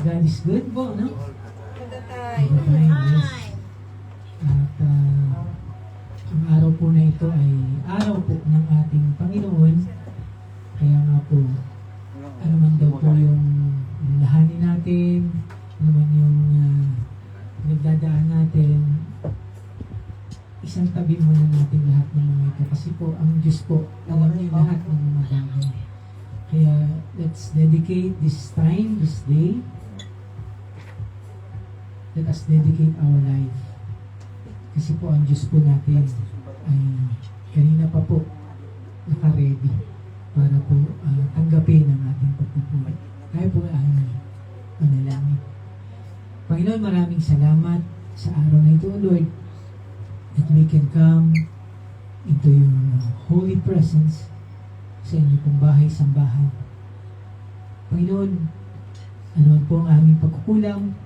God is good po, no? All the All time. the time, yes. At ang araw po na ito ay araw po ng ating Panginoon. Kaya nga po, ano man daw po yung lahanin natin, ano man yung nagdadaan natin, isang tabi muna natin lahat ng mga ito. Kasi po, ang Diyos po, alam niya lahat ng mga bagay. Kaya, let's dedicate this time, this day. Let us dedicate our life. Kasi po, ang Diyos po natin ay kanina pa po naka-ready para po tanggapin ang ating pagpupuri. Kaya po ay manalangin. Panginoon, maraming salamat sa araw na ito, Lord, that we can come into your holy presence sa inyo pong bahay-sambahan. Panginoon, ano man po ang aming pagkukulang,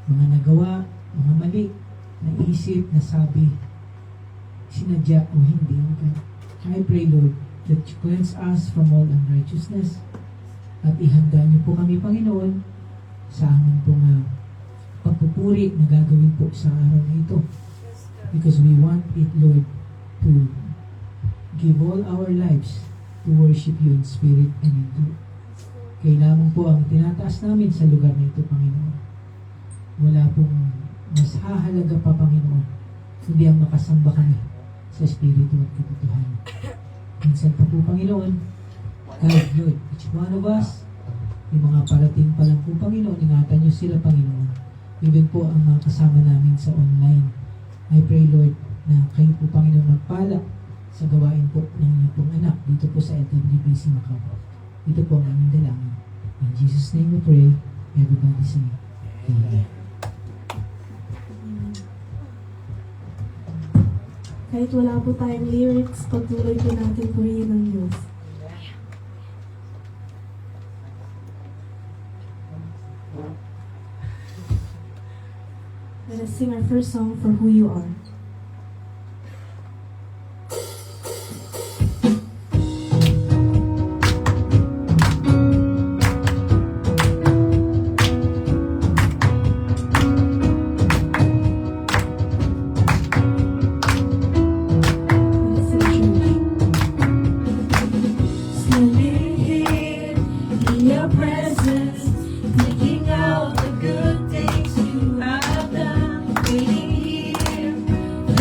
mga nagawa, mga mali, naisip, nasabi, sinadya o hindi. I pray, Lord, that you cleanse us from all unrighteousness at ihanda niyo po kami, Panginoon, sa aming pong pagpupuri na gagawin po sa araw na ito. Because we want it, Lord, to give all our lives to worship you in spirit and in truth. Kailangan po ang tinataas namin sa lugar na ito, Panginoon. Wala pong mas hahalaga pa, Panginoon, kundi ang makasamba kami sa Espiritu at katotohanan. Minsan pa po, Panginoon, guide, Lord, each one of us, yung mga parating pa lang po, Panginoon, ingatan niyo sila, Panginoon. Even po ang mga kasama namin sa online. I pray, Lord, na kayo po, Panginoon, magpala sa gawain po ng inyong pong anak dito po sa LWBC Macau. Ito po ang aming dalangin. In Jesus' name we pray. Everybody say, Amen. Kahit wala po tayong lyrics, patuloy po natin purihin ang Diyos. Let us sing our first song, For Who You Are.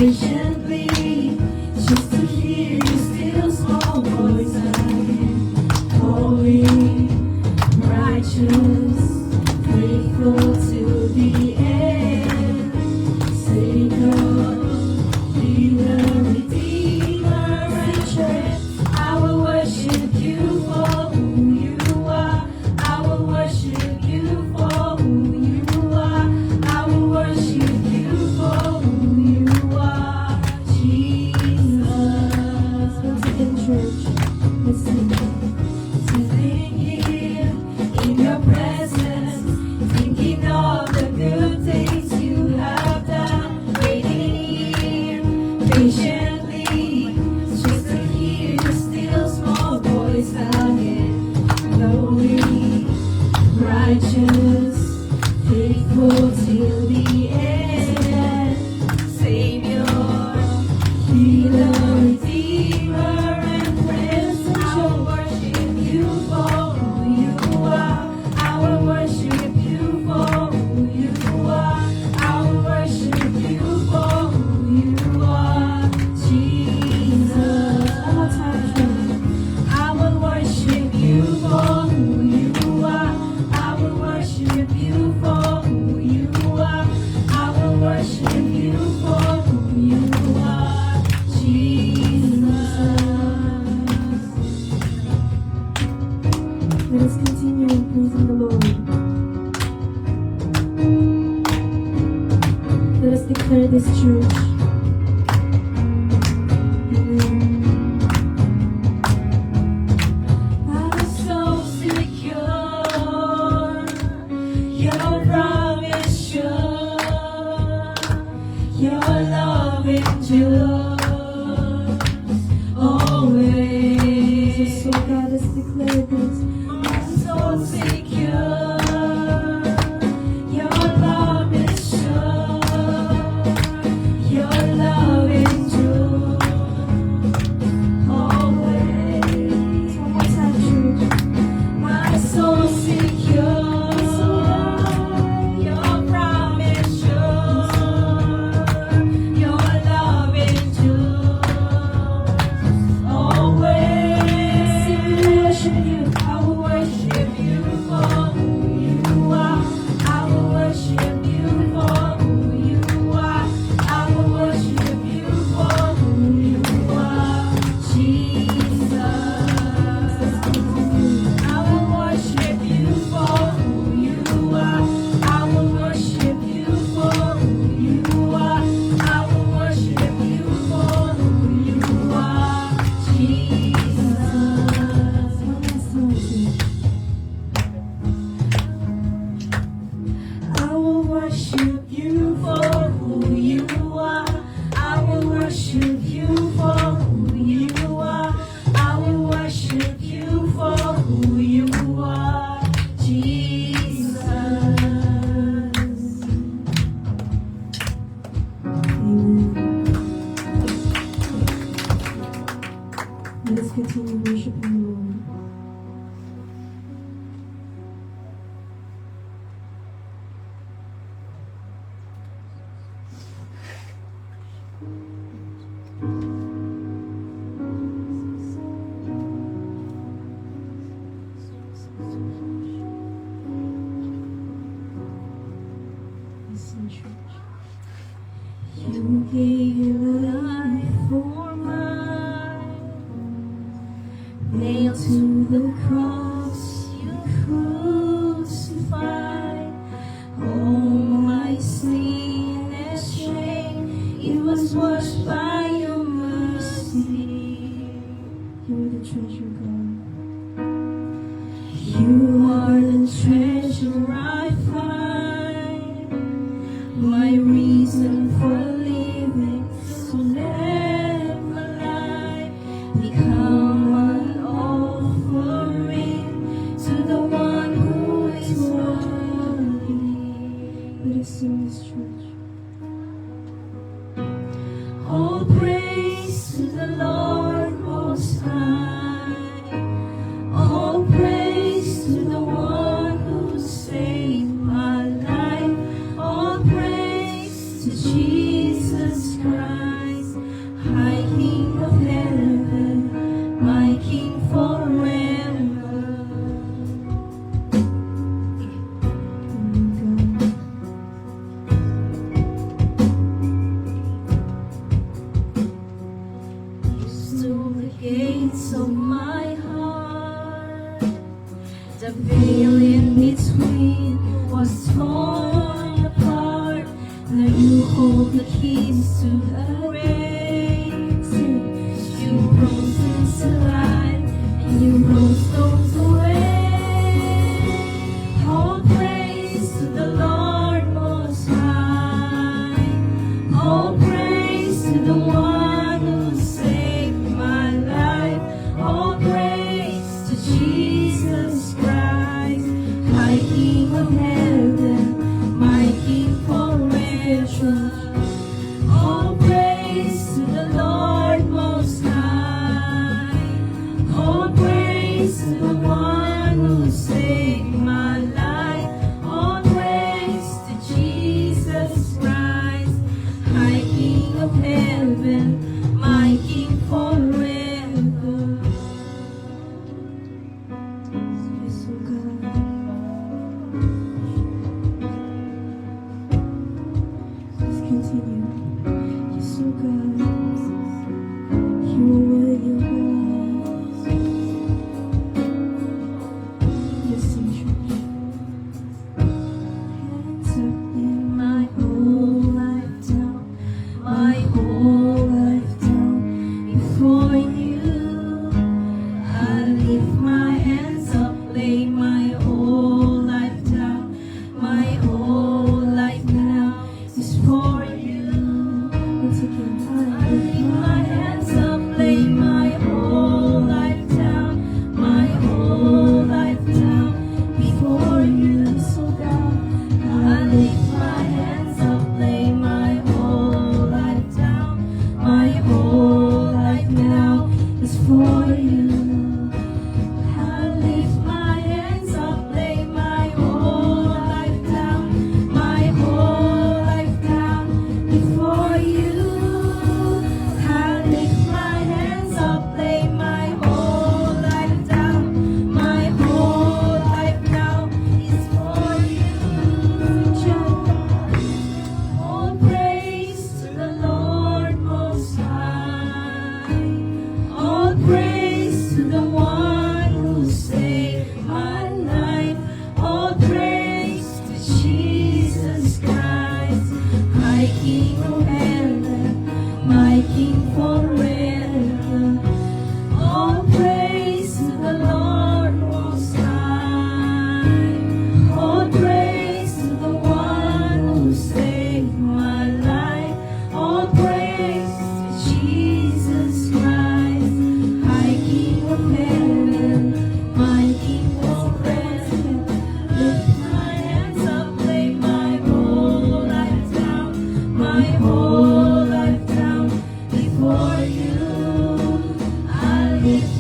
Patiently, just to hear your still small voice again. Holy, righteous, faithful to the end. Savior, healer, redeemer, and strength. I will worship you for who you are. I will worship you for who you are. I will worship you for who you are, Jesus. Once again, church, let's sing. Sitting here in your presence, thinking of the good things you have done. Waiting here patiently, just to hear your still small voice again. Holy, righteous, faithful till the end. Savior, healer, redeemer, and prince. I will worship you for who you are. I will worship you for who you are. I will worship you for who you are, Jesus. One more time, church. I will worship you for who you are. I will worship you for who you are. I will worship you for who you are, Jesus. Let us continue in praising the Lord. Let us declare this, church. Amen. I'm so secure, your promise sure, your love endures always. So God has declared this. I'm so secure, Let us continue worshiping the Lord. Listen, church. You gave life for mine, nailed to the cross, you crucified. All my sin and shame, it was washed by your mercy. You are the treasure, God. You are the treasure I find, my reason for living, so never lie. Become an offering to the one who is worthy. Let us sing this, church. All praise to the Lord Most High. All praise to the one who saved my life. All praise to Jesus Christ, High King of heaven, my King forever. Amen, God. You stood the gates of my heart. The veil in between was torn apart. Now you hold the keys to the grave. You rose into life and you rose stones away. All praise to the Lord Most High. All praise to the one who saved my life. All praise to Jesus Christ, High King of heaven, my King forever. All praise to the Lord Most High. All praise to the one who saved my life. All praise to Jesus Christ, High King of heaven, my King forever. Yes, oh God. Let's continue. Yes, oh God. You are worthy, oh God. Let's sing, church. Hands up in my whole life down, my whole life down before you. I lift my hands up, lay my whole life down, my whole life now is for you. Once again. I lift my hands up, lay my whole life down, my whole life down before you. So God, I lift my hands up, lay my whole life down, my whole life now is for you. I lift my hands up, lay my whole life down, my whole life down before you. I lift my hands up, lay my whole life down, my whole life now is for you. All praise to the Lord Most High. All praise to the one who saved my life. All praise to Jesus Christ, High King of heaven, my King forever. All praise to the Lord Most High. All praise to the one who saved my life. All praise to Jesus Christ, High King of heaven, my King forever. Lift my hands up, lay my whole life down, my whole life down before you. I lift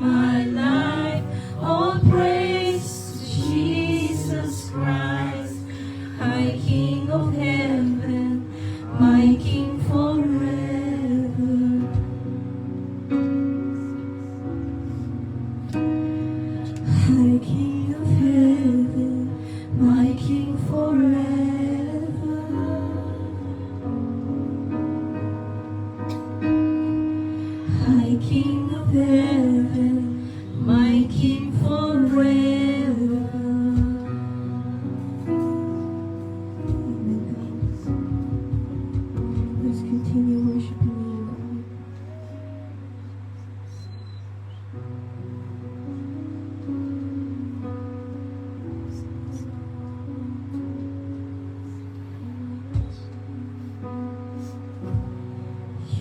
my life. All praise to Jesus Christ, my King of heaven, my King forever. My King of heaven, my King forever. My King of heaven, my King forever. Amen, guys. Let's continue worshiping you, God.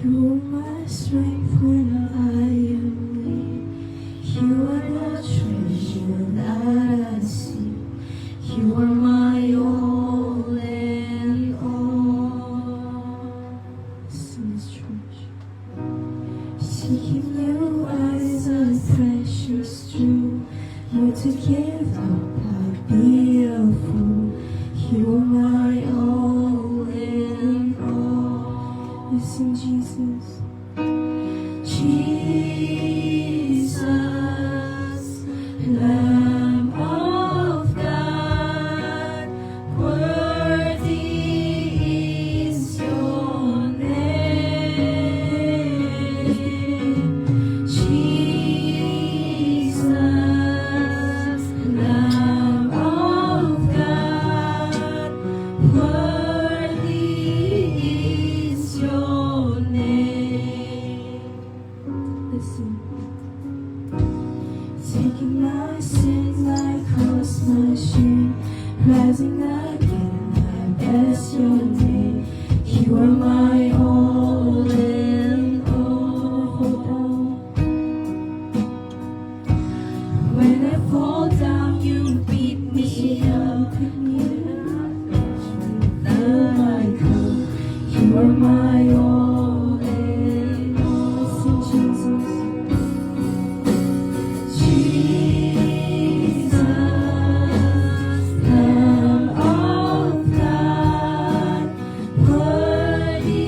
You are my strength when I am weak. You are the treasure that I seek. You are my all and all. Sing this, church. Seeking you as a precious jewel. Lord, to give up, I'd be a fool. You are my all and all. Listen, Jesus. Jesus, Lamb of God, worthy is your name. Jesus, Lamb of God, worthy is your name. Listen. Taking my sin, my cross, my shame, rising again, I bless your name. You are my all and all. When I fall down, you pick me up, pick me up. Now I come. You are my all and all. Sing, Jesus. Jesus, Lamb of God, worthy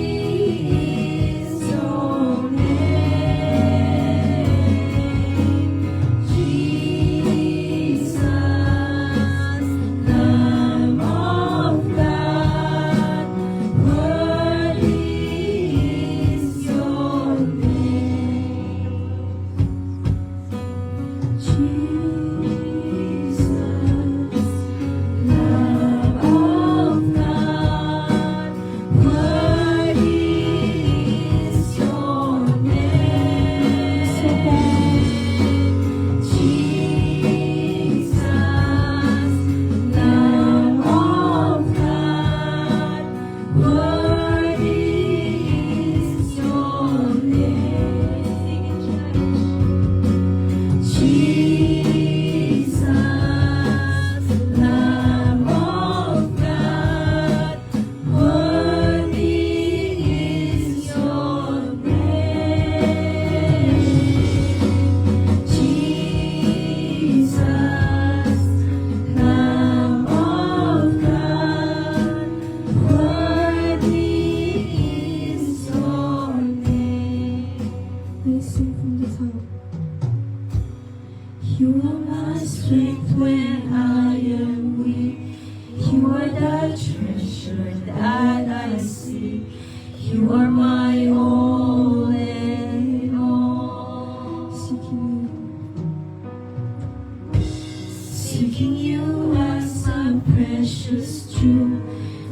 is your name. Jesus, Lamb of God, worthy is your name. Jesus, Lamb of God, worthy is your name. Jesus, Lamb of God, worthy is your name. Jesus, Lamb of God, worthy is your name. Jesus, Lamb of God, worthy is your name. Let's sing from the top. You are my strength when I am weak. You are the treasure that I seek. You are my all and all. Seeking you as a precious jewel.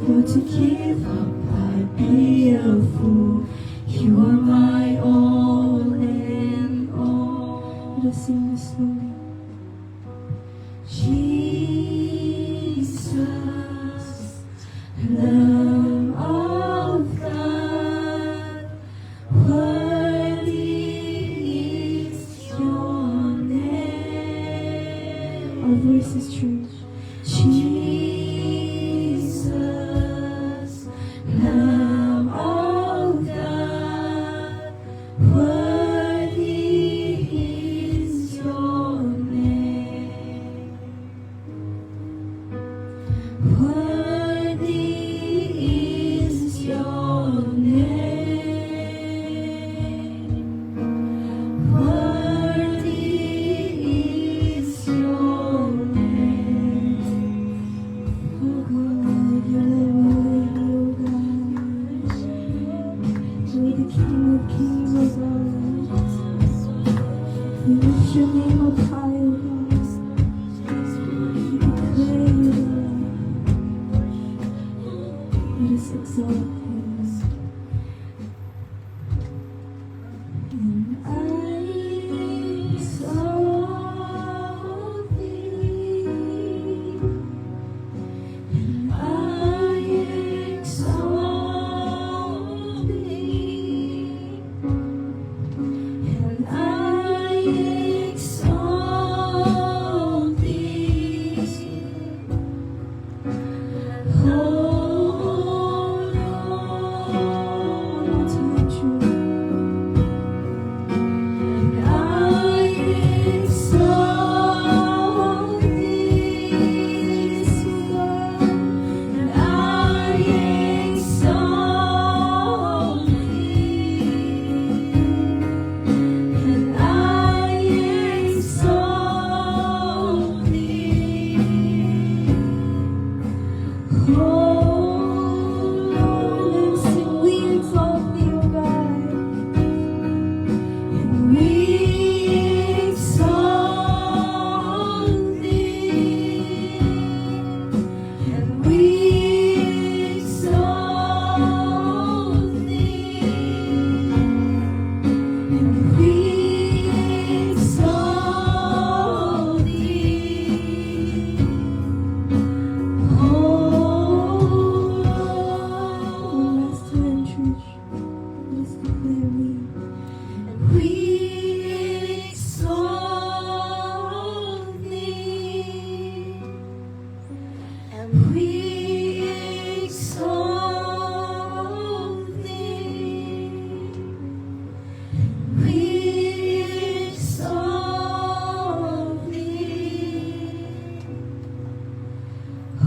Lord, to give up, I'd be a fool. You are my all and all. Let us sing this slowly. Jesus, Lamb of God, worthy is your name. Our voices, church. Jesus, Lamb of God, worthy is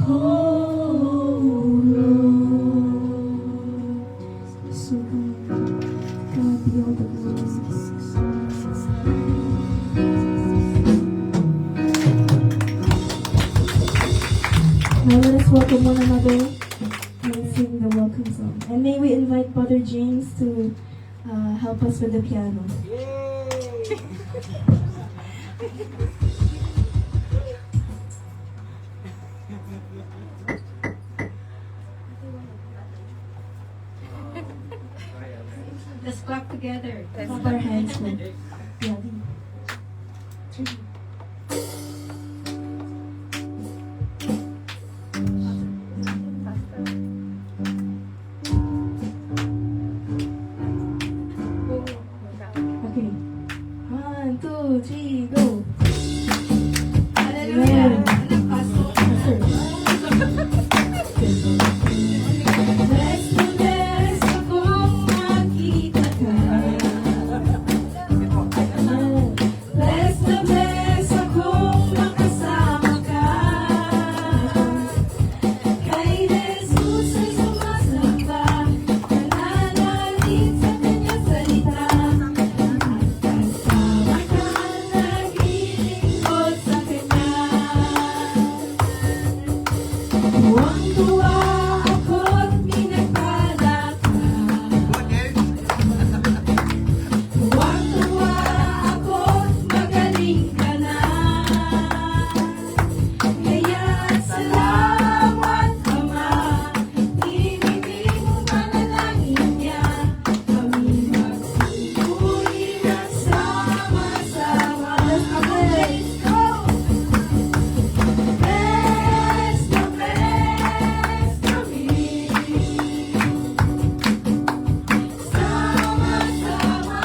whole world. So God be all the glory. Now let us welcome one another and sing the welcome song. And may we invite Brother James to help us with the piano. Let's clap together. Clap our hands. Yeah. Okay. 1, 2, 3, go. Hallelujah. Bless na bless akong makita ka. Bless na bless akong makasama ka. Kay Jesus ay sumasamba, nananalig sa kanyang salita. Kasama ka, naglilingkod sa kanya. Tuwang-tuwa ako't pinagpala ka. Tuwang-tuwa ako't magaling ka na. Kaya't salamat, Ama, ibigay mo panalangin niya. Kami magsupuri ng sama-sama. Let's go! Bless the bless kami. Sama-sama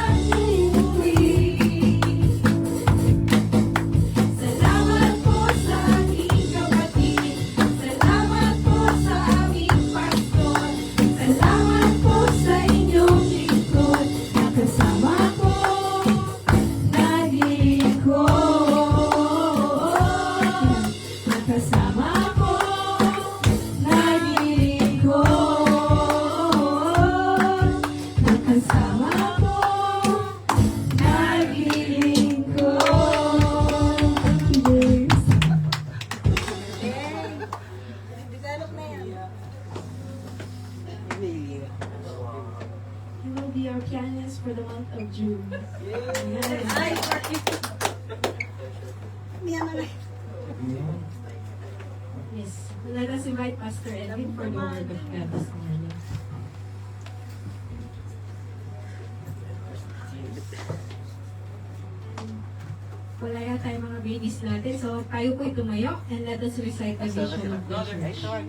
nagsupuri. Salamat po sa aking kapatid. Salamat po sa aming pastor. Salamat po sa inyong lingkod. Nakasama ko, naglilingkod. Nakasama ko, naglilingkod. Nakasama ko, naglilingkod. He will be our pianist for the month of June. Yes. Let us invite Pastor Edwin for the word of God this morning. Wala yata tayong mga babies natin, so tayo po'y tumayo and let us recite the vision of the church. Are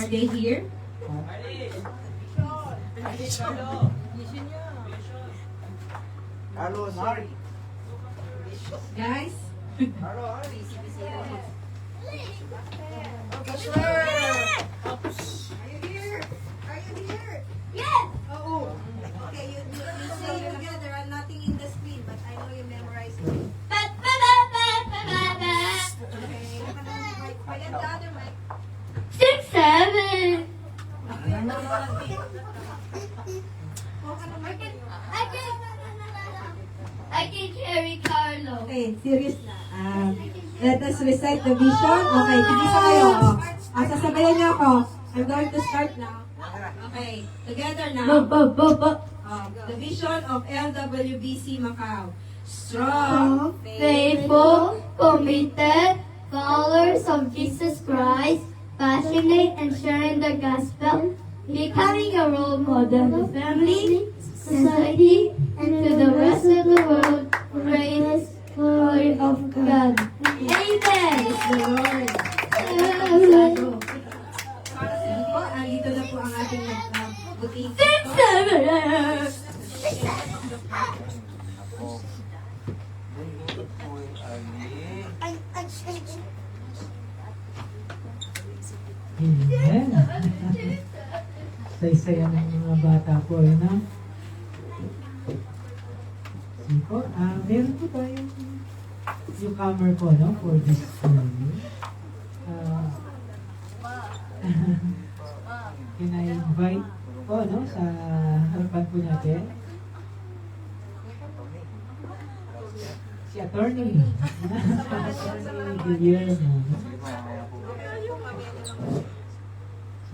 they here? Carlos, Harry. Guys? Okay, you say it together. I'm nothing in the screen, but I know you memorized it. Okay, forget the other mic. 6, 7. I can carry Carlo. Okay, serious na. Let us recite the vision. Okay, tigisa kayo. Sasabayan niyo ako. I'm going to start now. Okay, together now. The vision of LWBC Macau. Strong, Faithful, committed, followers of Jesus Christ, passionate and sharing the gospel, becoming a role model to family, society, and to the rest of the world. Praise the glory of God. Amen. The Lord. Amen. Po, dito na po ang ating buting. 6, 7. Amen. Say-saya ng mga bata po, no? Sige po, meron po tayong newcomer po, no? For this morning. no, sa harapan po natin. Si Attorney. Attorney Guillermo.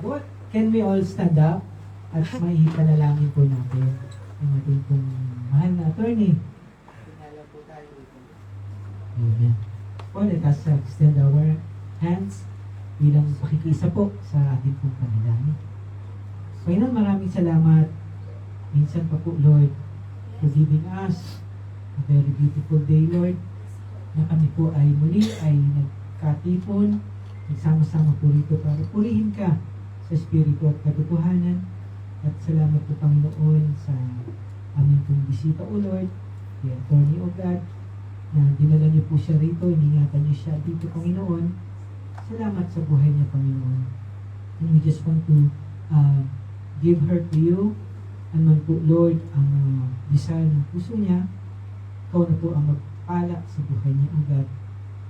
What? Can we all stand up? At may panalangin po natin ang ating pong mahal na attorney. Pinala po tayo dito. Amen. O, let us extend our hands bilang pakikisa po sa ating pong panalangin. Panginoon, maraming salamat. Minsan pa po, Lord, for giving us a very beautiful day, Lord, na kami po ay muli ay nagkatipon, nagsama-sama po rito para purihin ka sa Espiritu at katotohanan. At salamat po, Panginoon, sa aming pong bisita, O Lord, kay Attorney, O God, na dinala niyo po siya rito, iningatan niyo siya dito, Panginoon. Salamat sa buhay niya, Panginoon. And we just want to give her to you. And man po, Lord, ang desire ng puso niya, ikaw na po ang magpala sa buhay niya, O God.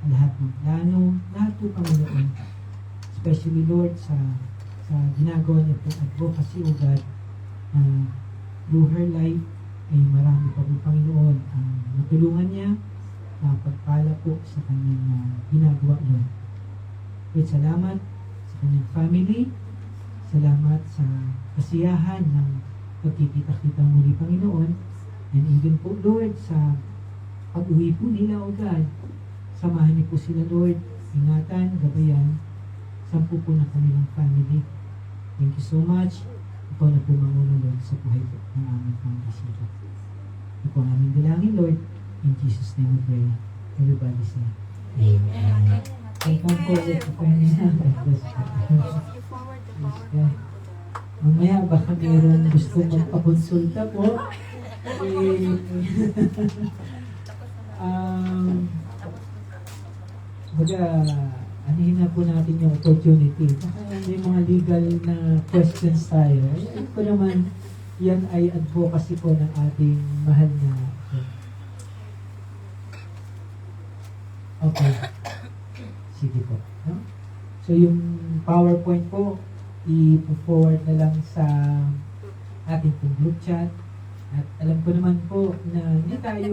Ang lahat ng plano, lahat po, Panginoon. Especially, Lord, sa ginagawa niya pong advocacy, O God, through her life, ay marami pa po, Panginoon, ang natulungan niya na pagpala po sa kanyang ginagawa, Lord. Lord, salamat sa kanyang family, salamat sa kasiyahan ng pagkikita-kita muli, Panginoon, and even po, Lord, sa pag-uwi po nila, O God, samahan niyo po sila, Lord, ingatan, gabayan, sampu po na kanilang family. Thank you so much. Ikaw na po mangunulog sa buhay po ng aming mga bisita. Ito po ang aming dalangin, Lord. In Jesus' name we pray. Everybody say, Amen. Welcome po ulit sa Panginoon. Mamaya baka mayroon gusto magpakonsulta po. Anihin na po natin yung opportunity. Baka may mga legal na questions tayo. Ayan po naman, yan ay advocacy po ng ating mahal na. Okay. Sige po. No? So yung PowerPoint po, i-forward na lang sa ating pong group chat. At alam ko naman po na hindi tayo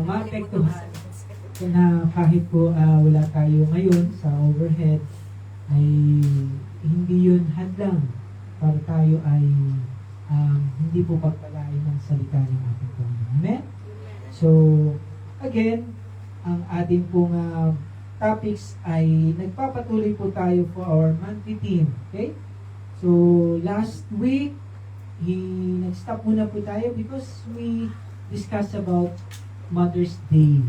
maapektuhan na kahit po wala tayo ngayon sa overhead, ay hindi yun hadlang para tayo ay hindi po pagpalain ng salita ng ating Panginoon. Amen? So, again, ang ating pong topics ay nagpapatuloy po tayo for our monthly theme. Okay? So, last week, nag-stop muna po tayo because we discussed about Mother's Day.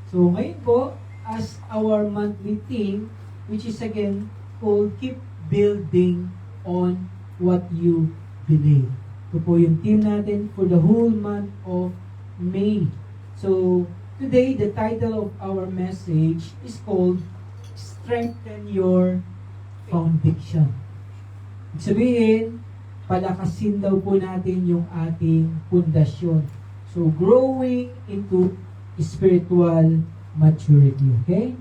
So, ngayon po, as our monthly theme, which is again called Keep Building on What You Believe. Ito po yung theme natin for the whole month of May. So, today, the title of our message is called Strengthen Your Foundation. Ibig sabihin, palakasin daw po natin yung ating pundasyon. So, growing into spiritual maturity. Okay?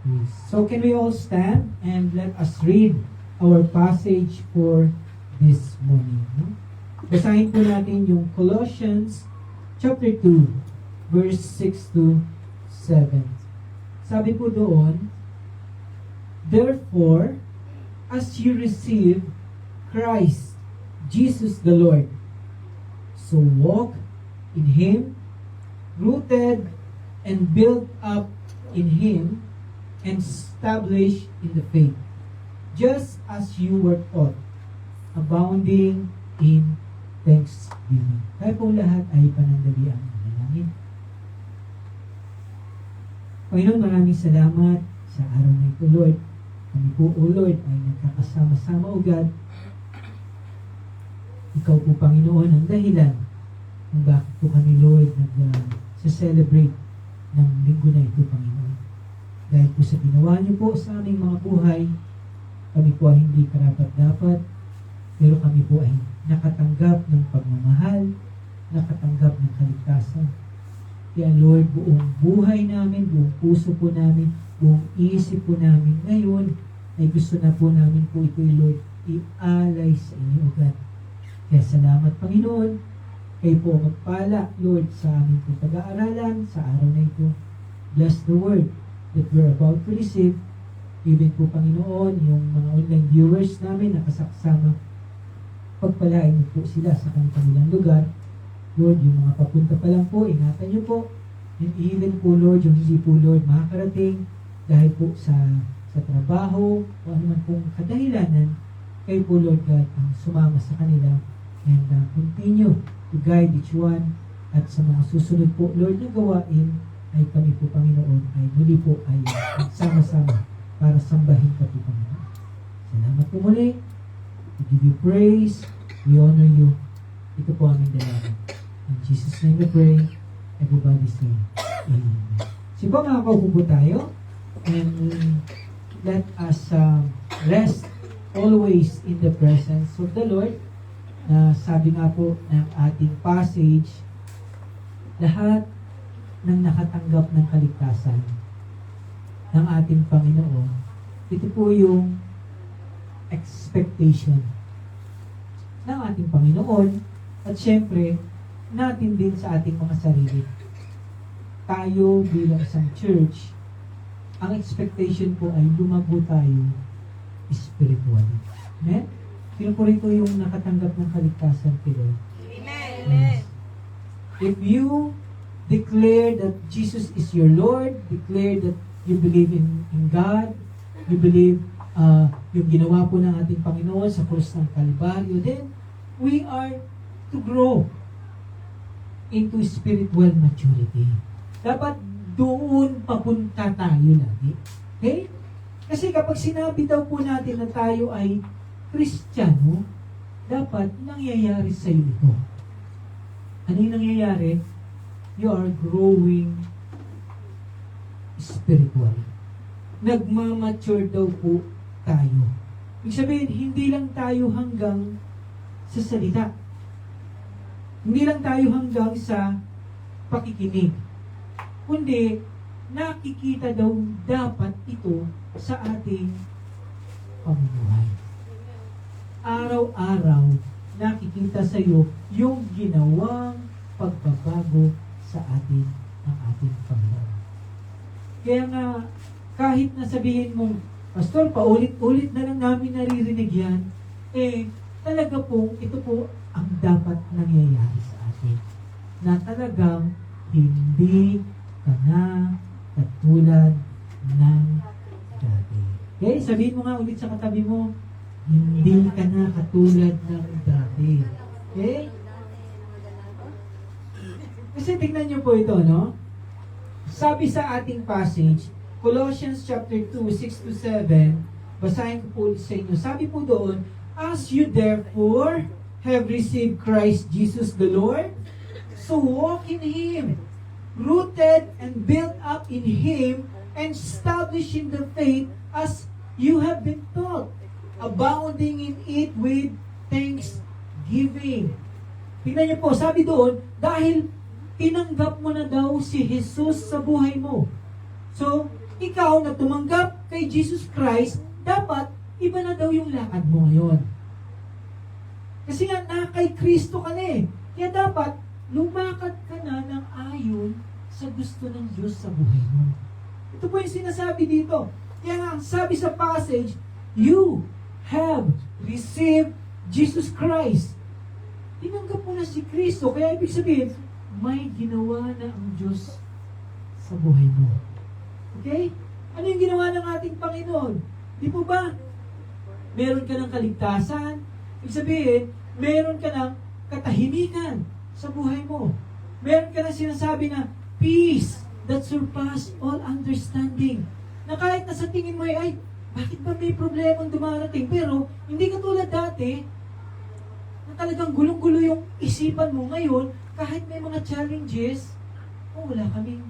Yes. So, can we all stand and let us read our passage for this morning? No? Basahin po natin yung Colossians chapter 2, verse 6 to 7. Sabi po doon, Therefore, as you receive Christ, Jesus the Lord, so walk in Him, rooted and built up in Him, and established in the faith, just as you were taught, abounding in thanksgiving. Tayo pong lahat ay panandalian ng manalangin. Panginoon, maraming salamat sa araw na ito, Lord. Kami po, O Lord, ay nagkakasama-sama, O God. Ikaw po, Panginoon, ang dahilan kung bakit po kami, Lord, nag-celebrate ng linggo na ito, Panginoon. Dahil po sa ginawa niyo po sa aming mga buhay, kami po ay hindi karapat-dapat, pero kami po ay nakatanggap ng pagmamahal, nakatanggap ng kaligtasan. Kaya Lord, buong buhay namin, buong puso po namin, buong isip po namin ngayon, ay gusto na po namin po ito, Lord, ialay sa inyo agad. Kaya salamat, Panginoon. Kayo po ang magpala, Lord, sa aming pong pag-aaralan sa araw na ito. Bless the word that we're about to receive. Even po, Panginoon, yung mga online viewers namin nakasama, pagpalain niyo po sila sa kanilang lugar. Lord, yung mga papunta pa lang po, ingatan niyo po. And even po, Lord, yung hindi po, Lord, makakarating dahil po sa trabaho o anuman pong kadahilanan, kayo po, Lord God, ang sumama sa kanila and continue to guide each one. At sa mga susunod po, Lord, na gawain, ay kami po, Panginoon, ay muli po ay magsama-sama para sambahin ka po, Panginoon. Salamat po muli. We give you praise. We honor you. Ito po aming dalangin. In Jesus' name we pray. Everybody say, Amen. Sige, makakaupo po tayo. And let us rest always in the presence of the Lord. Sabi nga po ng ating passage, lahat ng nakatanggap ng kaligtasan ng ating Panginoon, ito po yung expectation ng ating Panginoon at syempre natin din sa ating mga sarili. Tayo bilang isang church, ang expectation po ay lumago tayo spiritually. Amen? Sino po rito yung nakatanggap ng kaligtasan kay Lord? Amen. If you declare that Jesus is your Lord, declare that you believe in God, you believe yung ginawa po ng ating Panginoon sa krus ng Kalbaryo, then we are to grow into spiritual maturity. Dapat doon papunta tayo lagi. Okay? Kasi kapag sinabi daw po natin na tayo ay Kristiyano, dapat nangyayari sa iyo ito. Ano yung nangyayari? You are growing spiritually. Nagmamature daw po tayo. Ibig sabihin, hindi lang tayo hanggang sa salita. Hindi lang tayo hanggang sa pakikinig. Kundi, nakikita daw dapat ito sa ating pamumuhay. Araw-araw, nakikita sa iyo yung ginawang pagbabago sa atin ng ating Panginoon. Kaya nga, kahit na sabihin mo, Pastor, paulit-ulit na lang namin naririnig yan, talaga po, ito po ang dapat nangyayari sa atin. Na talagang hindi ka na katulad ng dati. Okay, sabihin mo nga ulit sa katabi mo, hindi ka na katulad ng dati. Okay? Kasi tingnan niyo po ito, no? Sabi sa ating passage, Colossians chapter 2, 6-7, basahin ko po sa inyo. Sabi po doon, as you therefore have received Christ Jesus the Lord, so walk in Him, rooted and built up in Him, and established in the faith as you have been taught, abounding in it with thanksgiving. Tingnan niyo po, sabi doon, dahil tinanggap mo na daw si Jesus sa buhay mo. So, ikaw na tumanggap kay Jesus Christ, dapat iba na daw yung lakad mo ngayon. Kasi nga, na kay Kristo ka na eh. Kaya dapat, lumakad ka na ng ayon sa gusto ng Diyos sa buhay mo. Ito po yung sinasabi dito. Kaya nga, sabi sa passage, you have received Jesus Christ. Tinanggap mo na si Kristo. Kaya ibig sabihin, may ginawa na ang Diyos sa buhay mo. Okay? Ano yung ginawa ng ating Panginoon? Di po ba? Meron ka ng kaligtasan. Ibig sabihin, meron ka ng katahimikan sa buhay mo. Meron ka ng sinasabi na peace that surpass all understanding. Na kahit na sa tingin mo ay bakit ba may problemang dumarating? Pero, hindi ka tulad dati, na talagang gulong-gulo yung isipan mo ngayon, kahit may mga challenges, wala kaming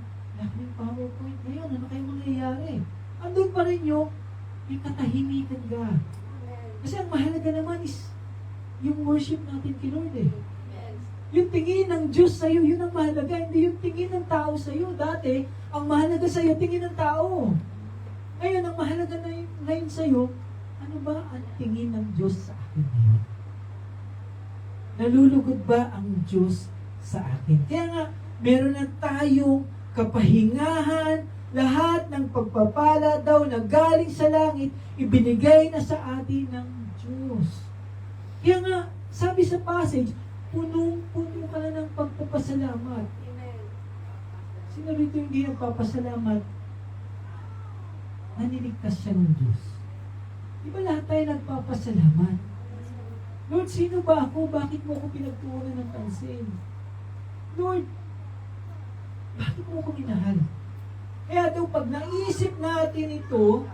PowerPoint ngayon, ano kayong mangyayari? Andun pa rin yung katahimikan ka. Kasi ang mahalaga naman is yung worship natin kay Lord eh. Yung tingin ng Diyos sa'yo, yun ang mahalaga. Hindi yung tingin ng tao sa'yo. Dati, ang mahalaga sa'yo, tingin ng tao. Ngayon, ang mahalaga na ngayon sa'yo, Ano ba ang tingin ng Diyos sa akin ngayon? Nalulugod ba ang Diyos sa akin? Kaya nga, meron na tayong kapahingahan, lahat ng pagpapala daw na galing sa langit, ibinigay na sa atin ng Diyos. Kaya nga, sabi sa passage, punong-puno ka na ng pagpapasalamat. Sino rito hindi nagpapasalamat? Naniligtas siya ng Diyos. Di ba lahat tayo nagpapasalamat? Lord, sino ba ako? Bakit mo ako pinagtuunan ng pansin? Lord, bakit mo ako minahal? Kaya daw pag naisip natin ito,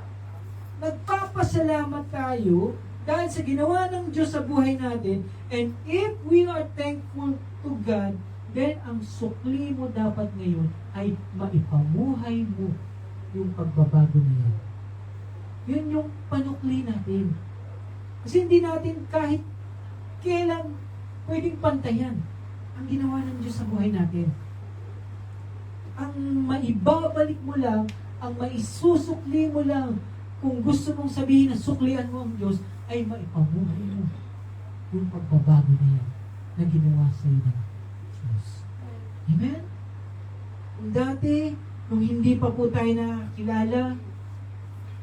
nagpapasalamat tayo dahil sa ginawa ng Diyos sa buhay natin, and if we are thankful to God, then ang sukli mo dapat ngayon ay maipamuhay mo yung pagbabago na yan. Yun yung panukli natin. Kasi hindi natin kahit kailan pwedeng pantayan ang ginawa ng Diyos sa buhay natin. Ang maibabalik mo lang, ang maisusukli mo lang, kung gusto mong sabihin na suklian mo ang Diyos, ay maipamuhay mo yung pagbabago na yan na ginawa sa iyo ng Diyos. Amen? Dati, nung hindi pa po tayo nakakilala,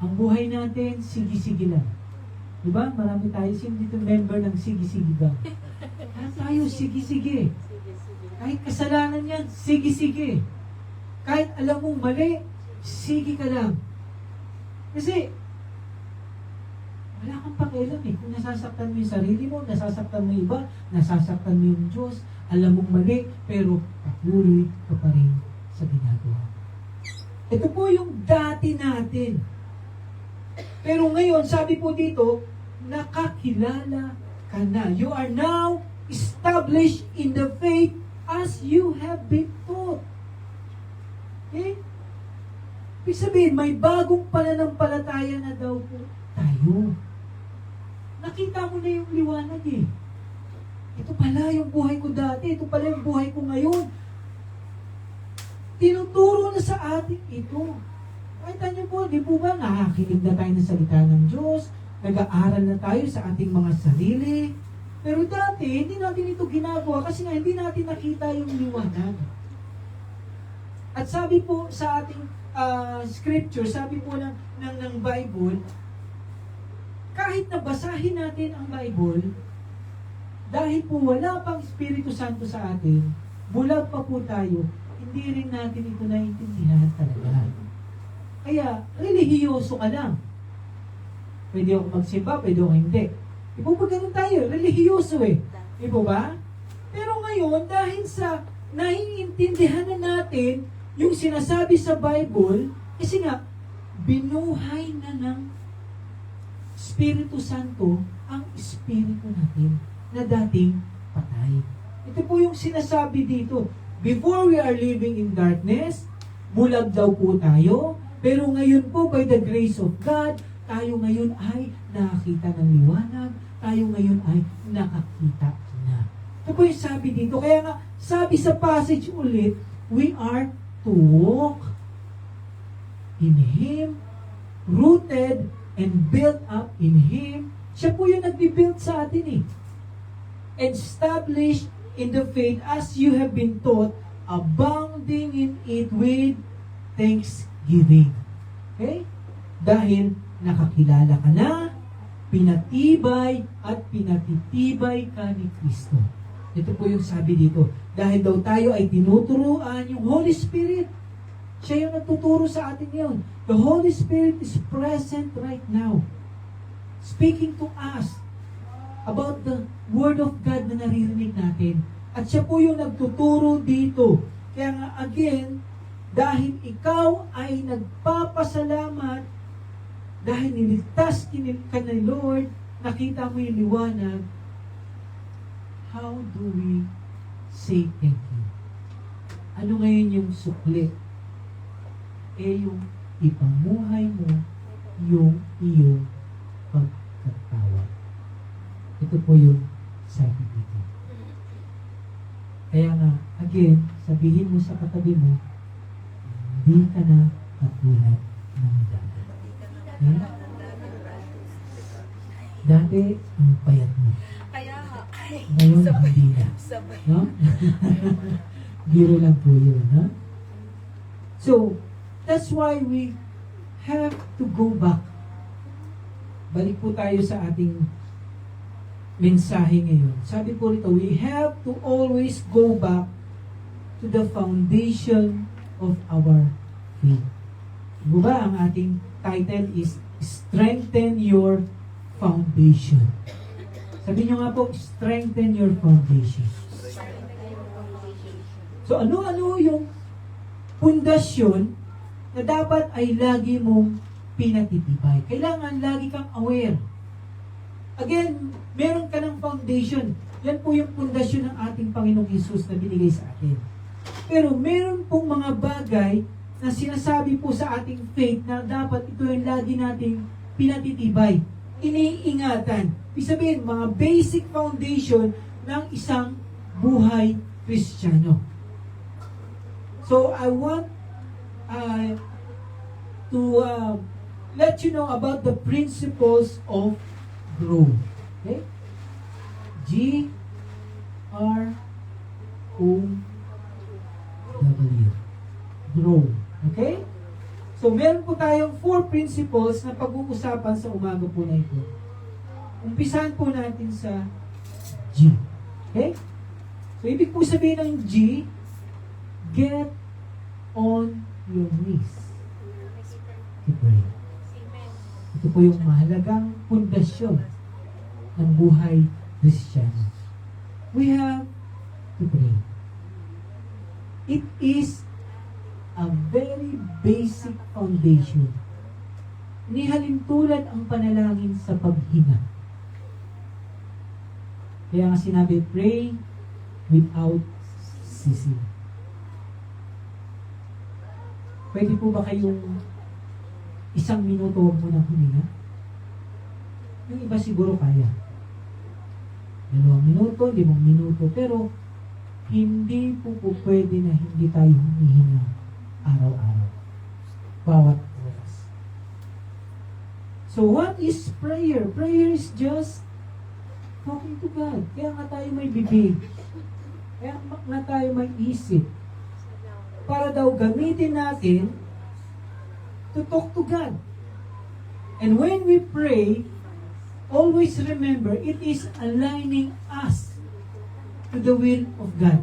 ang buhay natin, sige-sige lang. Diba? Marami tayo. Sino dito member ng sige-sige gang? Tayo, sige-sige. Kahit kasalanan yan, sige-sige. Kahit alam mong mali, sige ka lang. Kasi, wala kang pakialam eh. Kung nasasaktan mo yung sarili mo, nasasaktan mo yung iba, nasasaktan mo yung Diyos, alam mong mali, pero patuloy ka pa rin sa ginagawa. Ito po yung dati natin. Pero ngayon, sabi po dito, nakakilala ka na. You are now established in the faith as you have been taught. Okay? Ibig sabihin, may bagong pananampalataya na daw po tayo. Nakita mo na yung liwanag eh. Ito pala yung buhay ko dati. Ito pala yung buhay ko ngayon. Tinuturo na sa atin ito. Kahit niyo po, di po ba, nakakinig na tayo ng salita ng Diyos, nag-aaral na tayo sa ating mga sarili. Pero dati, hindi natin ito ginagawa kasi nga hindi natin nakita yung liwanag. At sabi po sa ating scripture, sabi po ng Bible, kahit nabasahin natin ang Bible, dahil po wala pang Espiritu Santo sa atin, bulag pa po tayo, hindi rin natin ito naiintindihan talaga. Kaya, relihiyoso ka lang. Pwede ako magsimba, pwede ako hindi. Di po ba ganun tayo? Relihiyoso eh. Di po ba? Pero ngayon, dahil sa naiintindihan na natin yung sinasabi sa Bible, kasi nga, binuhay na ng Espiritu Santo ang Espiritu natin na dating patay. Ito po yung sinasabi dito. Before we are living in darkness, bulag daw po tayo, pero ngayon po, by the grace of God, tayo ngayon ay nakakita ng liwanag, tayo ngayon ay nakakita na. Ito po yung sabi dito. Kaya nga, sabi sa passage ulit, we are to walk in Him, rooted and built up in Him. Siya po yung nag-build sa atin eh. Established in the faith as you have been taught, abounding in it with thanksgiving. Okay? Dahil nakakilala ka na, pinatibay at pinatitibay ka ni Kristo. Ito po yung sabi dito. Dahil daw tayo ay tinuturuan yung Holy Spirit. Siya yung nagtuturo sa atin yun. The Holy Spirit is present right now. Speaking to us about the Word of God na naririnig natin. At siya po yung nagtuturo dito. Kaya nga again, dahil ikaw ay nagpapasalamat, dahil niligtas ka ni Lord, nakita mo yung liwanag, how do we say thank you? Ano ngayon yung sukli? Yung ipamuhay mo yung iyong pagkatawa. Ito po yung sabi dito. Kaya nga, again, sabihin mo sa katabi mo, hindi ka na katulad ng dati. Okay? Dati, ang payat mo. Kaya nga. Ngayon, hindi na. No? Biro lang po yun, no? So, that's why we have to go back. Balik po tayo sa ating mensahe ngayon. Sabi po rito, we have to always go back to the foundation of our faith. Diba ba, ang ating title is Strengthen Your Foundation. Sabi nyo nga po, strengthen your foundation. So ano-ano yung pundasyon na dapat ay lagi mong pinatitibay. Kailangan lagi kang aware. Again, meron ka ng foundation. Yan po yung pundasyon ng ating Panginoong Hesus na binigay sa atin. Pero meron pong mga bagay na sinasabi po sa ating faith na dapat ito yung lagi nating pinatitibay, iniingatan. Ibig sabihin, mga basic foundation ng isang buhay Kristiyano. So, I want to let you know about the principles of growth. Okay? G-R-O-W. Grow. Okay? So, meron po tayong 4 principles na pag-uusapan sa umaga po na ito. Umpisahan po natin sa G. Okay? So, ibig po sabihin ng G, get on your knees to pray. Ito po yung mahalagang pundasyon ng buhay Kristiyano. We have to pray. It is a very basic foundation. Nihalin tulad ang panalangin sa paghinga. Kaya nga sinabi, pray without ceasing. Pwede po ba kayong 1 minuto huwag mo nang huminga? Yung iba siguro kaya. 2 minuto, 5 minuto, pero hindi po pwede na hindi tayo humihinga araw-araw. Bawat oras. So what is prayer? Prayer is just talking to God. Kaya nga tayo may bibig. Kaya nga tayo may isip. Para daw gamitin natin to talk to God. And when we pray, always remember, it is aligning us to the will of God.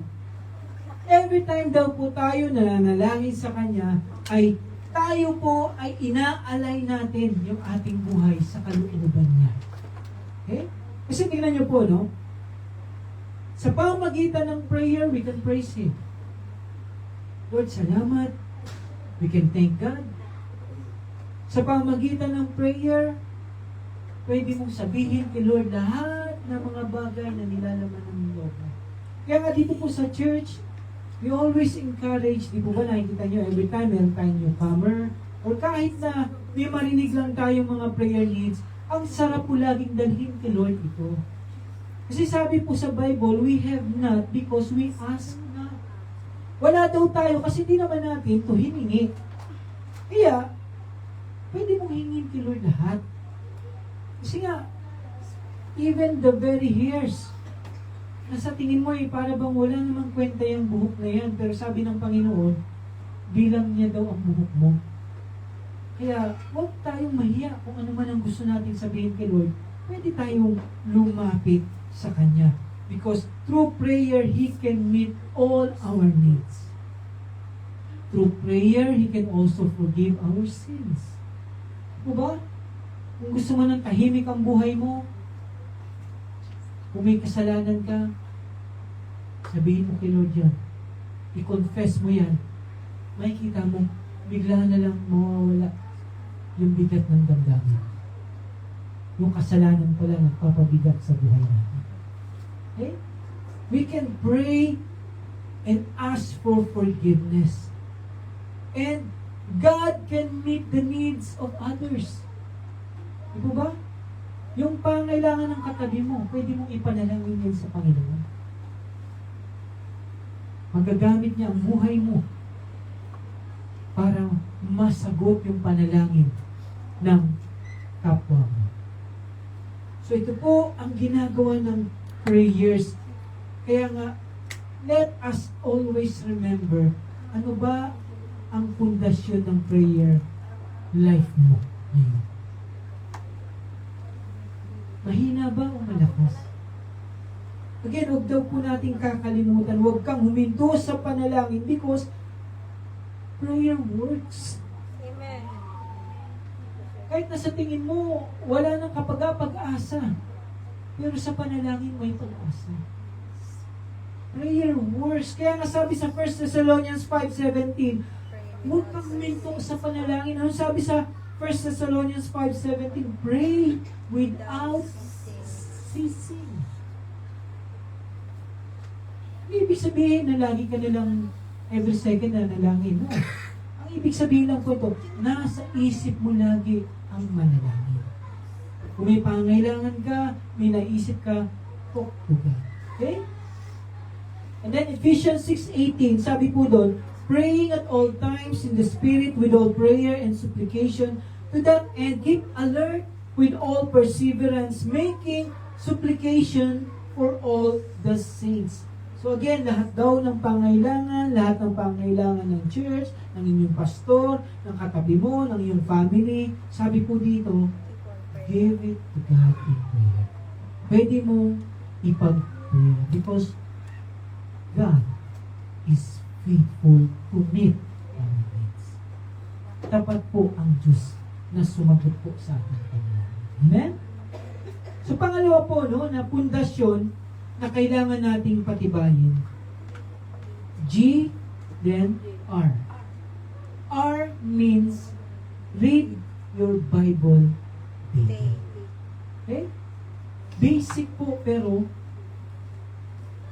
Every time daw po tayo nananalangin sa Kanya, ay tayo po ay ina-align natin yung ating buhay sa kalooban niya. Okay? Kasi tingnan niyo po, no? Sa pamagitan ng prayer, we can praise Him. Lord, salamat. We can thank God. Sa pamagitan ng prayer, pwede mong sabihin kay Lord lahat ng mga bagay na nilalaman ng loob mo. Kaya nga dito po sa church, we always encourage, di po ba nakikita nyo, every time meron tayong newcomer, or kahit na may marinig lang tayong mga prayer needs, ang sarap po laging dalhin kay Lord ito. Kasi sabi po sa Bible, we have not because we ask not. Wala daw tayo kasi di naman natin ito hiningi. Kaya, pwede mong hingin kay Lord lahat. Kasi nga, even the very hairs, nasa tingin mo para bang wala namang kwenta yung buhok na yan. Pero sabi ng Panginoon, bilang niya daw ang buhok mo. Kaya, huwag tayong mahiya kung ano man ang gusto natin sabihin kay Lord. Pwede tayong lumapit sa Kanya. Because through prayer, He can meet all our needs. Through prayer, He can also forgive our sins. Diba? Kung gusto mo ng tahimik ang buhay mo, kung may kasalanan ka, sabihin mo kay Lord yan. I-confess mo yan. Makikita mo, bigla na lang mawawala yung bigat ng damdamin. Yung kasalanan pala nagpapabigat sa buhay natin. Okay? We can pray and ask for forgiveness. And God can meet the needs of others. Di ba ba? Yung pangailangan ng katabi mo, pwede mong ipanalangin yan sa Panginoon. Magagamit niya ang buhay mo para masagot yung panalangin ng kapwa mo. So ito po ang ginagawa ng prayers. Kaya nga, let us always remember, ano ba ang pundasyon ng prayer life mo ngayon? Mahina ba o malakas? Again, huwag daw po natin kakalimutan, huwag kang huminto sa panalangin because prayer works. Amen. Kahit na sa tingin mo, wala nang pag-asa. Pero sa panalangin, may pag-asa. Prayer works. Kaya nga sabi sa 1 Thessalonians 5:17, huwag kang huminto sa panalangin. Ano sabi sa 1 Thessalonians 5:17? Pray without ceasing. Hindi ibig sabihin na lagi ka nilang every second na nalangin mo. Ang ibig sabihin lang po ito, nasa isip mo lagi ang manalangin. Kung may pangailangan ka, may naisip ka, talk to God. Okay? And then Ephesians 6:18, sabi po doon, praying at all times in the Spirit with all prayer and supplication, to that end keep alert with all perseverance, making supplication for all the saints. So again, lahat daw ng pangailangan, lahat ng pangailangan ng church, ng inyong pastor, ng katabi mo, ng iyong family, sabi po dito, give it to God in prayer. Pwede mo ipag-prayer because God is faithful to meet our needs. Tapat po ang Diyos na sumagot po sa ating panalangin. Amen? So pangalawa po, no, na pundasyon na kailangan nating patibayin. G, then R. R means read your Bible daily. Okay? Basic po pero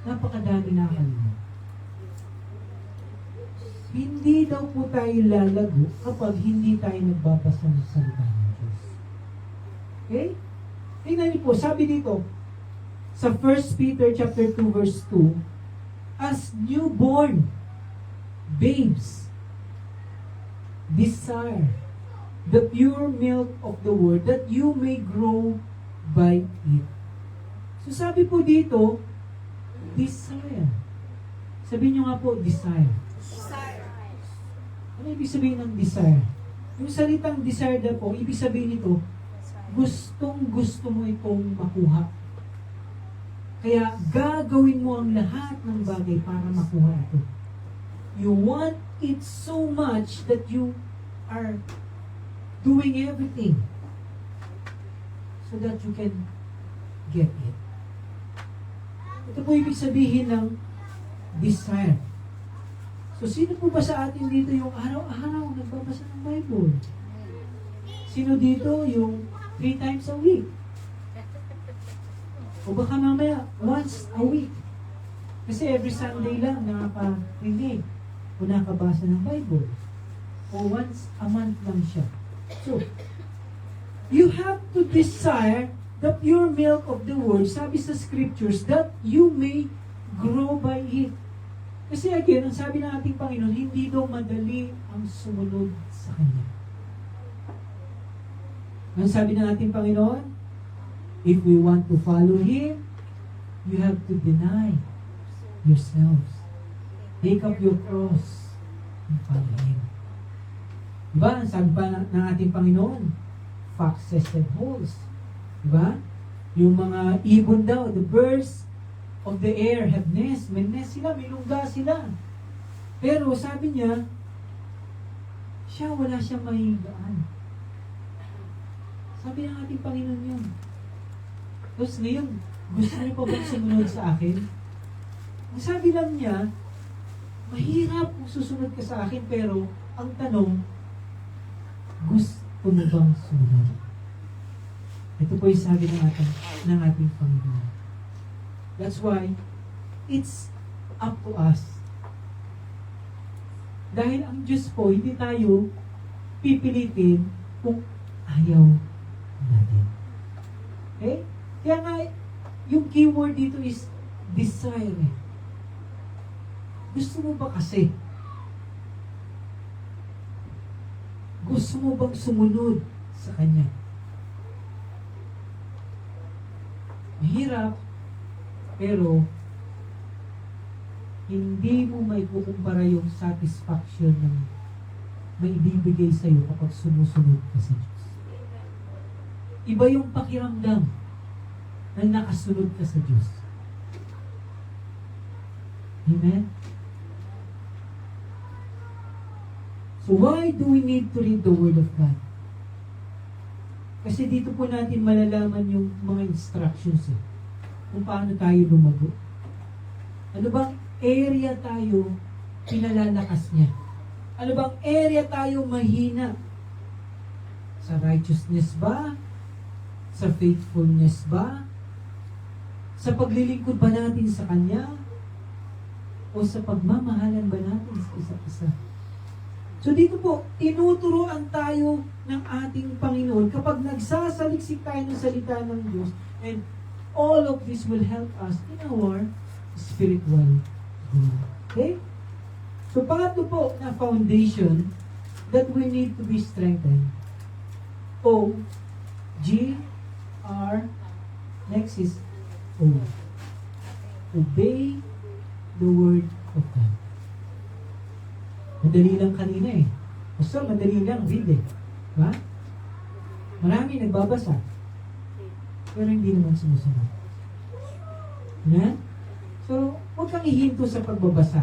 napakadami na kanina. Hindi daw po tayo lalago kapag hindi tayo nagbabasa ng salita ng Diyos. Okay? Tingnan niyo po, sabi dito, sa 1 Peter chapter 2 verse 2, as newborn babes desire the pure milk of the word that you may grow by it. So sabi po dito, desire. Sabihin nyo nga po, desire. Ano ibig sabihin ng desire? Yung salitang desire na po, ibig sabihin nito, gustong gusto mo itong makuha. Kaya gagawin mo ang lahat ng bagay para makuha ito. You want it so much that you are doing everything so that you can get it. Ito po ibig sabihin ng desire. So sino po ba sa atin dito yung araw-araw nagbabasa ng Bible? Sino dito yung 3 times a week? O baka mamaya, once a week. Kasi every Sunday lang nakaparinig o nakabasa ng Bible. O once a month lang siya. So, you have to desire the pure milk of the Word, sabi sa Scriptures, that you may grow by it. Kasi again, ang sabi ng ating Panginoon, hindi daw madali ang sumunod sa Kanya. Ang sabi ng ating Panginoon, if we want to follow Him, you have to deny yourselves. Take up your cross and follow Him. Diba? Ang sabi pa ng ating Panginoon, foxes and holes. Diba? Yung mga ibon daw, the birds of the air have nests. May nest sila, may lungga sila. Pero sabi niya, siya wala siyang mahigaan. Sabi ng ating Panginoon yun. Tapos ngayon, gusto niyo pa bang sumunod sa akin? Ang sabi lang niya, mahirap kung susunod ka sa akin, pero ang tanong, gusto mo bang sumunod? Ito po yung sabi ng ating Panginoon. That's why, it's up to us. Dahil ang Diyos po, hindi tayo pipilitin kung ayaw natin. Okay? Kaya nga, yung keyword dito is desire. Gusto mo ba kasi? Gusto mo bang sumunod sa Kanya? mahirap, pero hindi mo may kukumpara yung satisfaction ng may ibibigay sa'yo kapag sumusunod ka sa Diyos. Iba yung pakiramdam na nakasunod ka sa Diyos. Amen? So why do we need to read the Word of God? Kasi dito po natin malalaman yung mga instructions kung paano tayo lumago. Ano bang area tayo pinalalakas niya? Ano bang area tayo mahina? Sa righteousness ba? Sa faithfulness ba? Sa paglilingkod ba natin sa Kanya? O sa pagmamahalan ba natin sa isa't isa? So dito po, tinuturuan tayo ng ating Panginoon kapag nagsasaliksik tayo ng salita ng Diyos, and all of this will help us in our spiritual growth. Okay? So pangatlo po na foundation that we need to be strengthened. O, G, R, next is O. Obey the Word of God. Madali lang kanina Basta madali lang read Diba? Marami nagbabasa. Pero hindi naman sumusunod. So, huwag kang ihinto sa pagbabasa.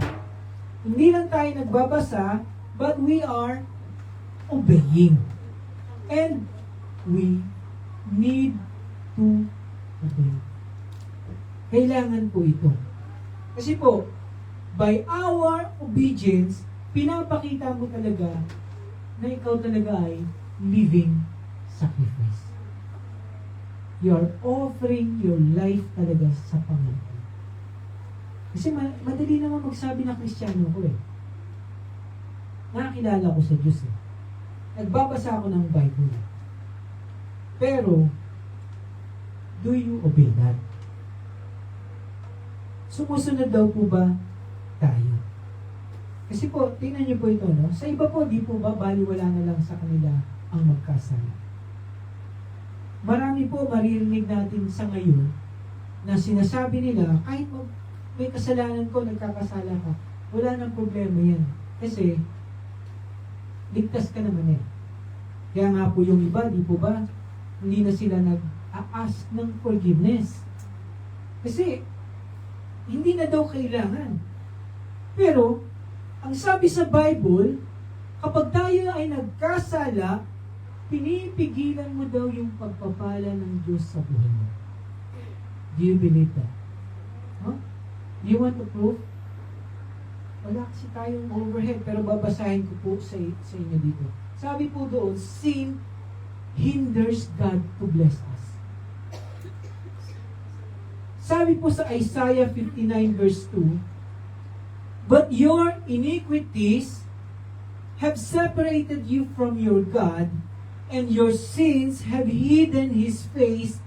Hindi lang tayo nagbabasa, but we are obeying. And we need to obey. Kailangan po ito. Kasi po, by our obedience, pinapakita mo talaga na ikaw talaga ay living sacrifice. You are offering your life talaga sa Panginoon. Kasi madali naman magsabi na Kristiyano ko Nakakilala ko sa Diyos Nagbabasa ako ng Bible. Pero, do you obey that? Sumusunod daw po ba tayo? Kasi po, tingnan niyo po ito, Sa iba po, di po ba, baliwala na lang sa kanila ang magkasala. Marami po maririnig natin sa ngayon na sinasabi nila, kahit may kasalanan ko, nagkakasala ka, wala nang problema yan. Kasi, ligtas ka naman Kaya nga po yung iba, di po ba, hindi na sila nag-a-ask ng forgiveness. Kasi, hindi na daw kailangan. Pero, ang sabi sa Bible, kapag tayo ay nagkasala, pinipigilan mo daw yung pagpapala ng Diyos sa buhay mo. Do you believe that? Huh? Do you want to prove? Wala kasi tayong overhead, pero babasahin ko po sa inyo dito. Sabi po doon, sin hinders God to bless us. Sabi po sa Isaiah 59 verse 2, but your iniquities have separated you from your God, and your sins have hidden His face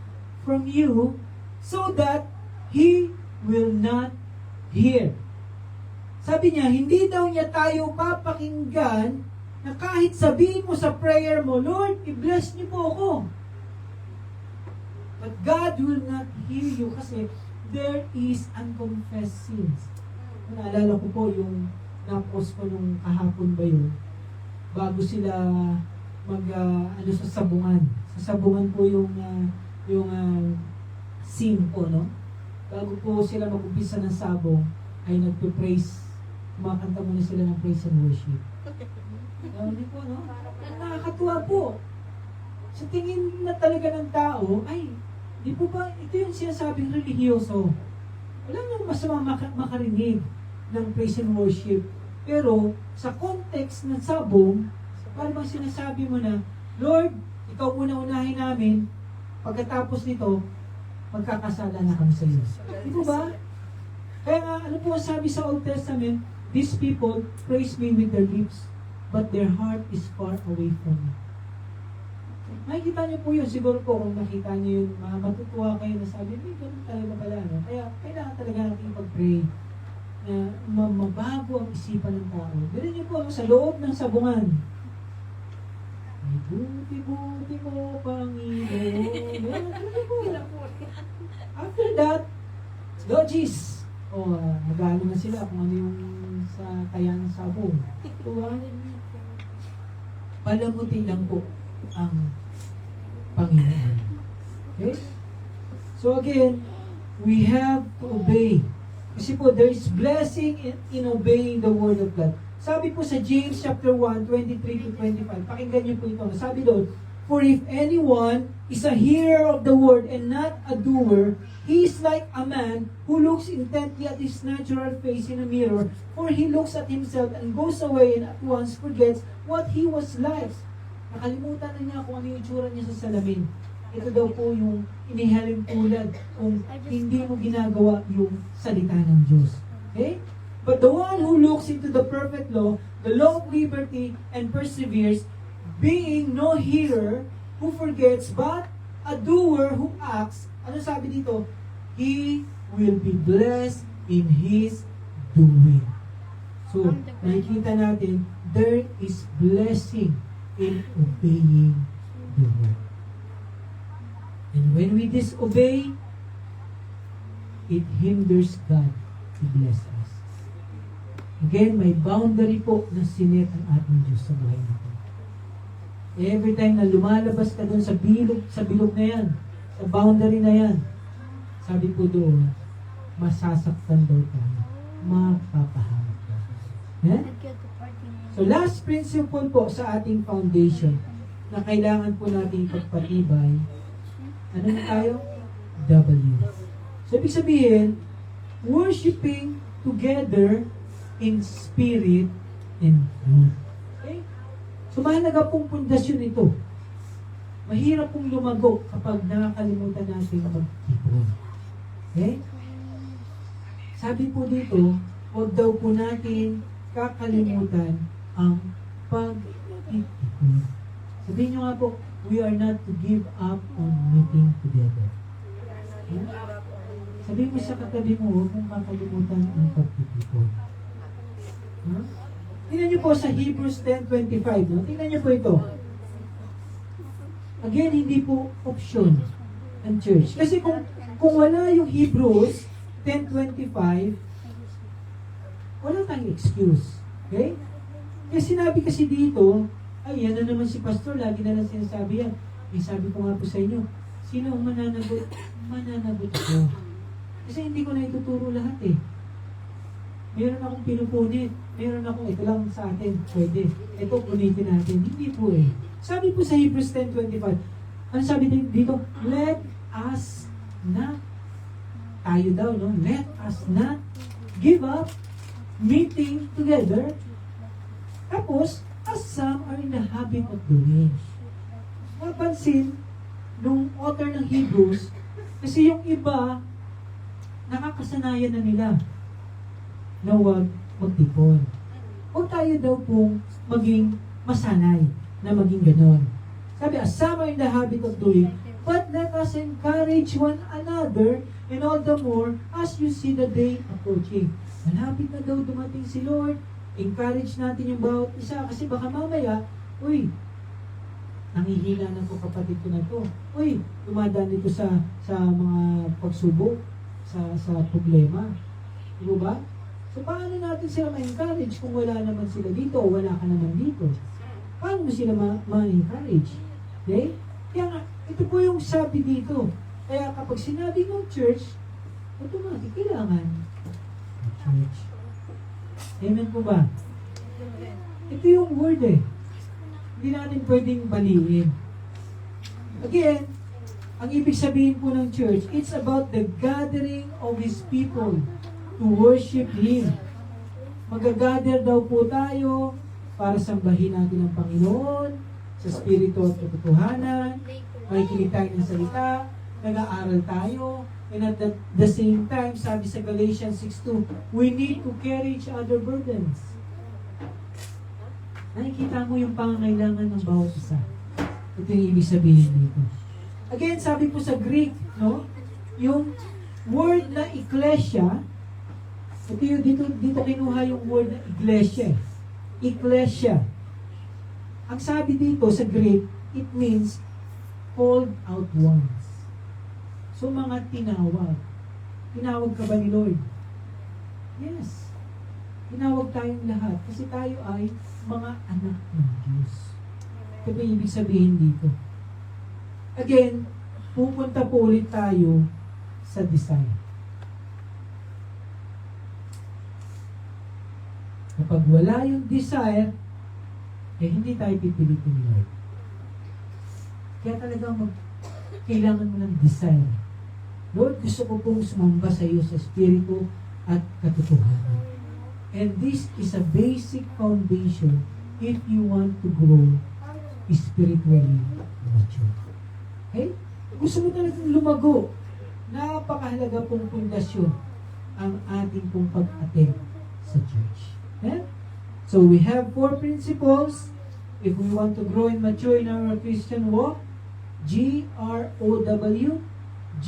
from you, so that He will not hear. Sabi niya, hindi daw niya tayo papakinggan na kahit sabihin mo sa prayer mo, Lord, i-bless niyo po ako. But God will not hear you kasi there is unconfessed sins. Naalala ko po yung na-post ko nung kahapon ba yun, bago sila sa sabungan. Sa sabungan po yung scene po, Bago po sila mag-umpisa ng sabong, ay nagpe-praise, kumakanta muna sila ng praise and worship. Hindi po, nakakatuwa po. Sa tingin na talaga ng tao, ay, di po ba, ito yung sinasabing religyoso. Wala nang masama makarinig ng praise and worship. Pero, sa context ng sabong, parang bang sinasabi mo na, Lord, ikaw muna unahin namin, pagkatapos nito, magkakasala na kami sa iyo. Di po ba? Kaya nga, ano po sabi sa Old Testament, these people praise me with their lips, but their heart is far away from me. Makikita niyo po yun, siguro po kung nakita niyo yun, matutuwa kayo na sabi, ganun talaga pala. Kaya kailangan talaga natin pag-pray na mabago ang isipan ng tao. Ganun niyo po sa loob ng sabungan. May Buti-buti mo, Panginoon. Yan. After that, Logis. Mag-ano na sila kung ano yung sa kaya ng sabong. Palamuti lang po ang Panginoon. Okay? So again, we have to obey. Kasi po, there is blessing in obeying the Word of God. Sabi po sa James chapter 1, 23 to 25, pakinggan niyo po ito. Sabi doon, for if anyone is a hearer of the Word and not a doer, he is like a man who looks intently at his natural face in a mirror, for he looks at himself and goes away and at once forgets what he was like. Nakalimutan na niya kung ano yung itsura niya sa salamin. Ito daw po yung inihaling tulad kung hindi mo ginagawa yung salita ng Diyos. Okay? But the one who looks into the perfect law, the law of liberty, and perseveres, being no hearer who forgets, but a doer who acts, ano sabi dito? He will be blessed in his doing. So, nakikita natin, there is blessing in obeying the word. And when we disobey, it hinders God to bless us. Again, may boundary po na sinet ang ating Diyos sa buhay natin. Every time na lumalabas ka doon sa bilog na yan, sa boundary na yan, sabi po doon, masasaktan daw tayo, mapapahamak tayo. Yeah? So last principle po sa ating foundation na kailangan po natin pagpatibay, ano na tayo? W. So ibig sabihin, worshiping together in spirit and truth. Okay? So mahalaga pong pundasyon ito. Mahirap pong lumago kapag nakakalimutan natin mag-ipon. Okay? Sabi po dito, huwag daw po natin kakalimutan ang pag-ipon. Sabihin nyo nga po, we are not to give up on meeting together. Okay? Sabihin mo sa katabi mo, huwag mong kakalimutan ang pag-ipon. Huh? Tingnan nyo po sa Hebrews 10:25. No? Tingnan nyo po ito. Again, hindi po option ang church. Kasi kung wala yung Hebrews 10:25, wala tayong excuse. Okay? Kasi sinabi kasi dito, ay, yan na naman si pastor, lagi na lang sinasabi yan. Eh, sabi ko nga po sa inyo, sino ang mananagot? Mananagot ako. Kasi hindi ko na ituturo lahat eh. Meron akong pinupunit. Meron akong ito lang sa atin. Pwede. Ito, punitin natin. Hindi po eh. Sabi po sa Hebrews 10:25, ano sabi dito? Let us not, tayo daw, no? Let us not give up meeting together. Tapos, as some are in the habit of doing. Mapansin, nung author ng Hebrews, kasi yung iba, nakakasanayan na nila na huwag magtipon. O tayo daw pong maging masanay na maging ganon. Sabi, as some are in the habit of doing, but let us encourage one another, and all the more as you see the day approaching. Malapit na daw dumating si Lord. Encourage natin yung bawat isa, kasi baka mamaya, uy, nangihina na ko kapatid ko na to. Uy, dumadaan dito sa mga pagsubok, sa problema. Di ba? So, paano natin sila ma-encourage kung wala naman sila dito o wala ka naman dito? Paano mo sila ma-encourage? Okay? Kaya nga, ito po yung sabi dito. Kaya kapag sinabi mong church, automatic, kailangan church. Amen po ba? Ito yung word eh. Hindi natin pwedeng baliin. Again, ang ibig sabihin po ng church, it's about the gathering of His people to worship Him. Magagather daw po tayo para sambahin natin ang Panginoon sa spirito at katotohanan, makikinig tayo ng salita, nag-aaral tayo, and at the same time, sabi sa Galatians 6:2, we need to carry each other burdens. Nakikita mo yung pangangailangan ng bawat isa. Ito yung ibig sabihin dito. Again, sabi po sa Greek, no? Yung word na ecclesia, ito yung dito kinuha yung word na iglesia. Ecclesia. Ang sabi dito sa Greek, it means called out ones. So mga tinawag. Tinawag ka ba ni Lord? Yes. Tinawag tayong lahat kasi tayo ay mga anak ng Diyos. Ito ba ibig sabihin dito? Again, pupunta po ulit tayo sa desire. Kapag wala yung desire, eh hindi tayo pipilitin ni Lord. Kaya talagang kailangan mo ng desire. Lord, gusto ko pong sumamba sa iyo sa Espiritu at katotohanan. And this is a basic foundation if you want to grow spiritually mature. Okay? Gusto mo talagang lumago. Napakahalaga pong pundasyon ang ating pong pag-attend sa church. Okay? So we have 4 principles if we want to grow and mature in our Christian walk. G-R-O-W. G,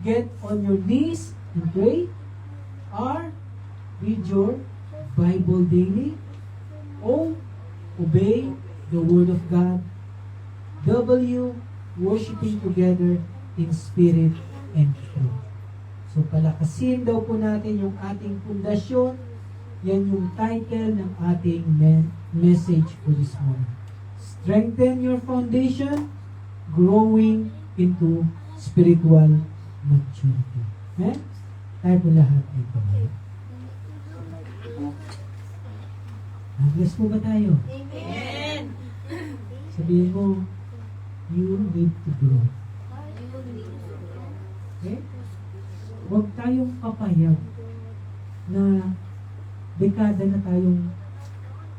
get on your knees and pray. R, read your Bible daily. O, obey the Word of God. W, worshiping together in spirit and truth. So palakasin daw po natin yung ating pundasyon. Yan yung title ng ating message for this morning. Strengthen your foundation, growing into spiritual maturity. Amen? Tayo po lahat ay tumayo. Bless po ba tayo? Amen. Sabihin mo, you need to grow. Okay? Huwag tayong papayag na dekada na tayong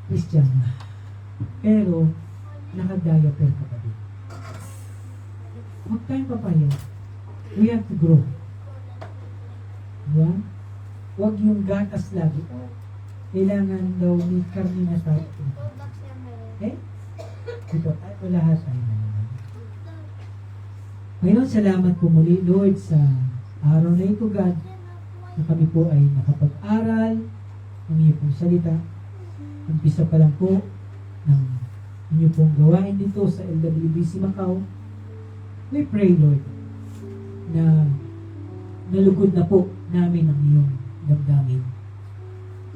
Kristiyano. Pero, naka-diaper ka pa din. Huwag tayong papayag. We have to grow. Diba? Huwag yung gatas lagi. Kailangan daw may karni na tayo. Okay? Ito, tayo lahat tayo na naman. Ngayon, salamat po muli, Lord, sa araw na ito, God, na kami po ay nakapag-aral ng iyong pong salita. Umpisa pa lang po ng inyong pong gawain dito sa LWBC Macau. We pray, Lord, na nalugod na po namin ang iyong damdamin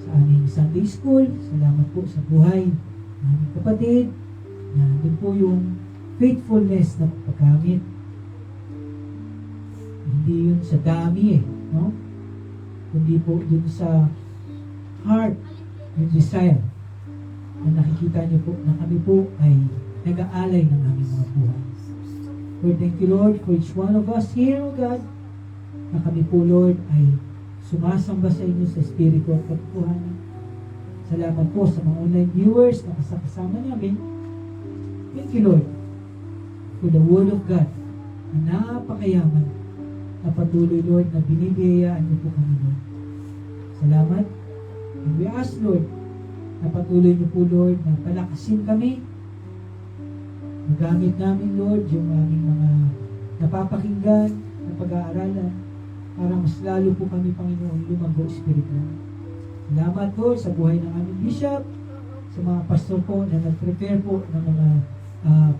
sa aming Sunday School. Salamat po sa buhay ng aming kapatid, na din po yung faithfulness na paggamit. Hindi yun sa dami no? Kundi po yun sa heart, yung desire na nakikita niyo po na kami po ay nag-aalay ng aming mga buhay. Lord, thank you, Lord, for each one of us here, O God, na kami po, Lord, ay sumasamba sa inyo sa Espiritu at katotohanan. Salamat po sa mga online viewers na kasama namin. Thank you, Lord, for the Word of God na napakayaman na patuloy, Lord, na binibiyayaan niyo po kami, Lord. Salamat. And we ask, Lord, na patuloy niyo po, Lord, na palakasin kami. Magamit namin, Lord, yung aming mga napapakinggan, na pag-aaralan, para mas lalo po kami, Panginoon, lumago spiritual. Salamat, Lord, sa buhay ng aming bishop, sa mga pastor po na nag-prepare po ng mga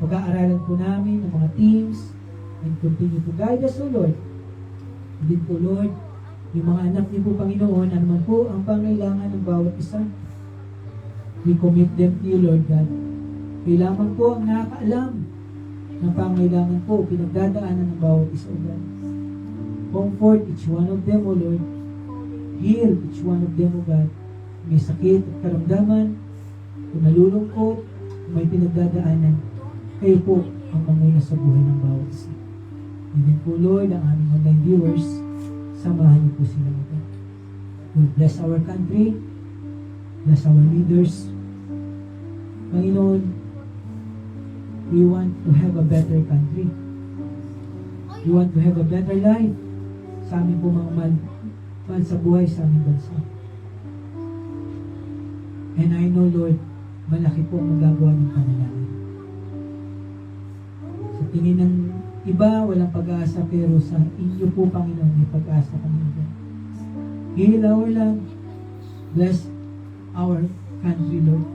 pag-aaralan po namin, ng mga teams, and continue to guide us, O Lord. Din po, Lord, yung mga anak niyo po, Panginoon, ano man po ang pangailangan ng bawat isa. We commit them to you, Lord God. Kailangan po ang nakakaalam ng pangailangan po, pinagdadaanan ng bawat isa, O God. Comfort each one of them, O Lord. Heal each one of them, O God. May sakit at karamdaman, kung nalulungkot, kung may pinagdadaanan, kayo po ang panguna sa buhay ng bawat isa. Even po, Lord, ang aming online viewers, samahan niyo po sila, O God. Lord, bless our country, bless our leaders. Panginoon, we want to have a better country. We want to have a better life sa aming po mga mahal sa buhay sa aming bansa. And I know, Lord, malaki po ang magagawa ng panalangin. Sa tingin ng iba, walang pag-asa, pero sa inyo po, Panginoon, may pag-asa kami. Heal our land. Bless our country, Lord.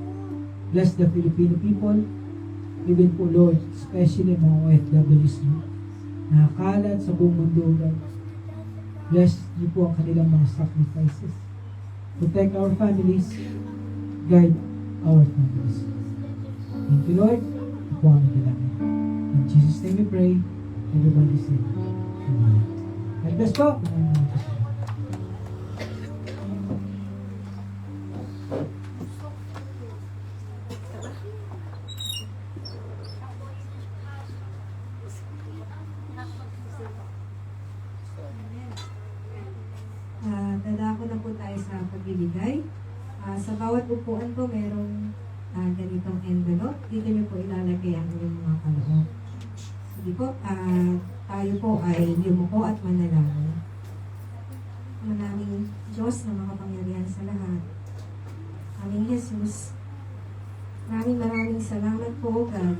Bless the Filipino people. Even po, Lord, especially mga OFWs na kalat sa buong mundo, Lord. Bless niyo po ang kanilang mga sacrifices. Protect our families. Guide our families. Thank you, Lord. Ito po ang dalangin. In Jesus' name we pray. Everybody say, Amen. God bless po. Dadako na po tayo sa pagbibigay. Sa bawat upuan po, merong ganitong envelope. Dito niyo po ilalagay ang inyong mga kaloob. Sige po, tayo po ay yumuko at manalangin. Manaming Diyos na makapangyarihan sa lahat. Aming Jesus, maraming salamat po, God,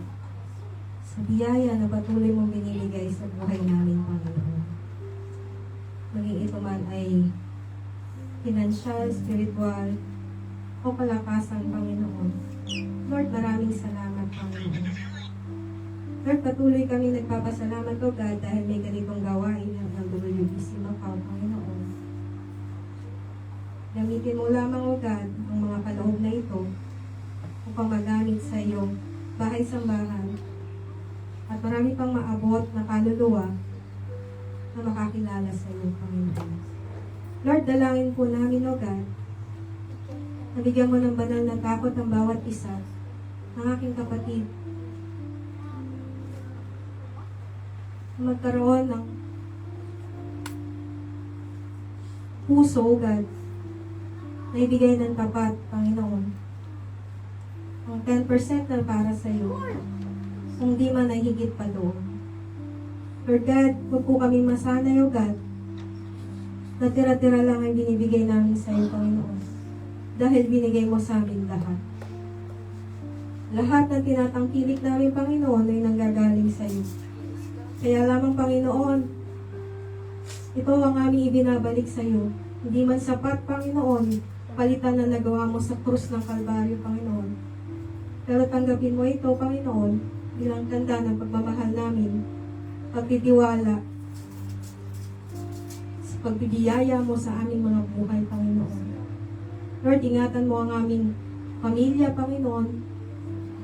sa biyaya na patuloy mong binibigay sa buhay namin, Panginoon. Maging ito man ay financial, spiritual, o kalakasan, Panginoon. Lord, maraming salamat, Panginoon. Lord, patuloy kami nagpapasalamat, O God, dahil may ganitong gawain ng WBC Macau, Panginoon. Gamitin mo lamang, O God, ang mga kaloob na ito upang magamit sa iyong bahay-sambahan at marami pang maabot na kaluluwa na makakilala sa iyo, Panginoon. Lord, dalangin po namin, O God, nabigyan mo ng banal na takot ang bawat isa ng aking kapatid na magkaroon ng puso, O God, na ibigay ng tapat, Panginoon. Ang 10% na para sa iyo, kung di man ay higit pa doon. Lord God, huwag po kami masanay, O God, na tira-tira lang ay binibigay namin sa iyo, Panginoon. Dahil binigay mo sa amin lahat. Lahat ng tinatangkilik namin, Panginoon, ay nanggagaling sa iyo. Kaya lamang, Panginoon, ito ang aming ibinabalik sa iyo. Hindi man sapat, Panginoon, palitan na nagawa mo sa krus ng Kalbaryo, Panginoon. Pero tanggapin mo ito, Panginoon, bilang tanda ng pagmamahal namin, pagtitiwala, sa pagbibiyaya mo sa aming mga buhay, Panginoon. Lord, ingatan mo ang aming pamilya, Panginoon.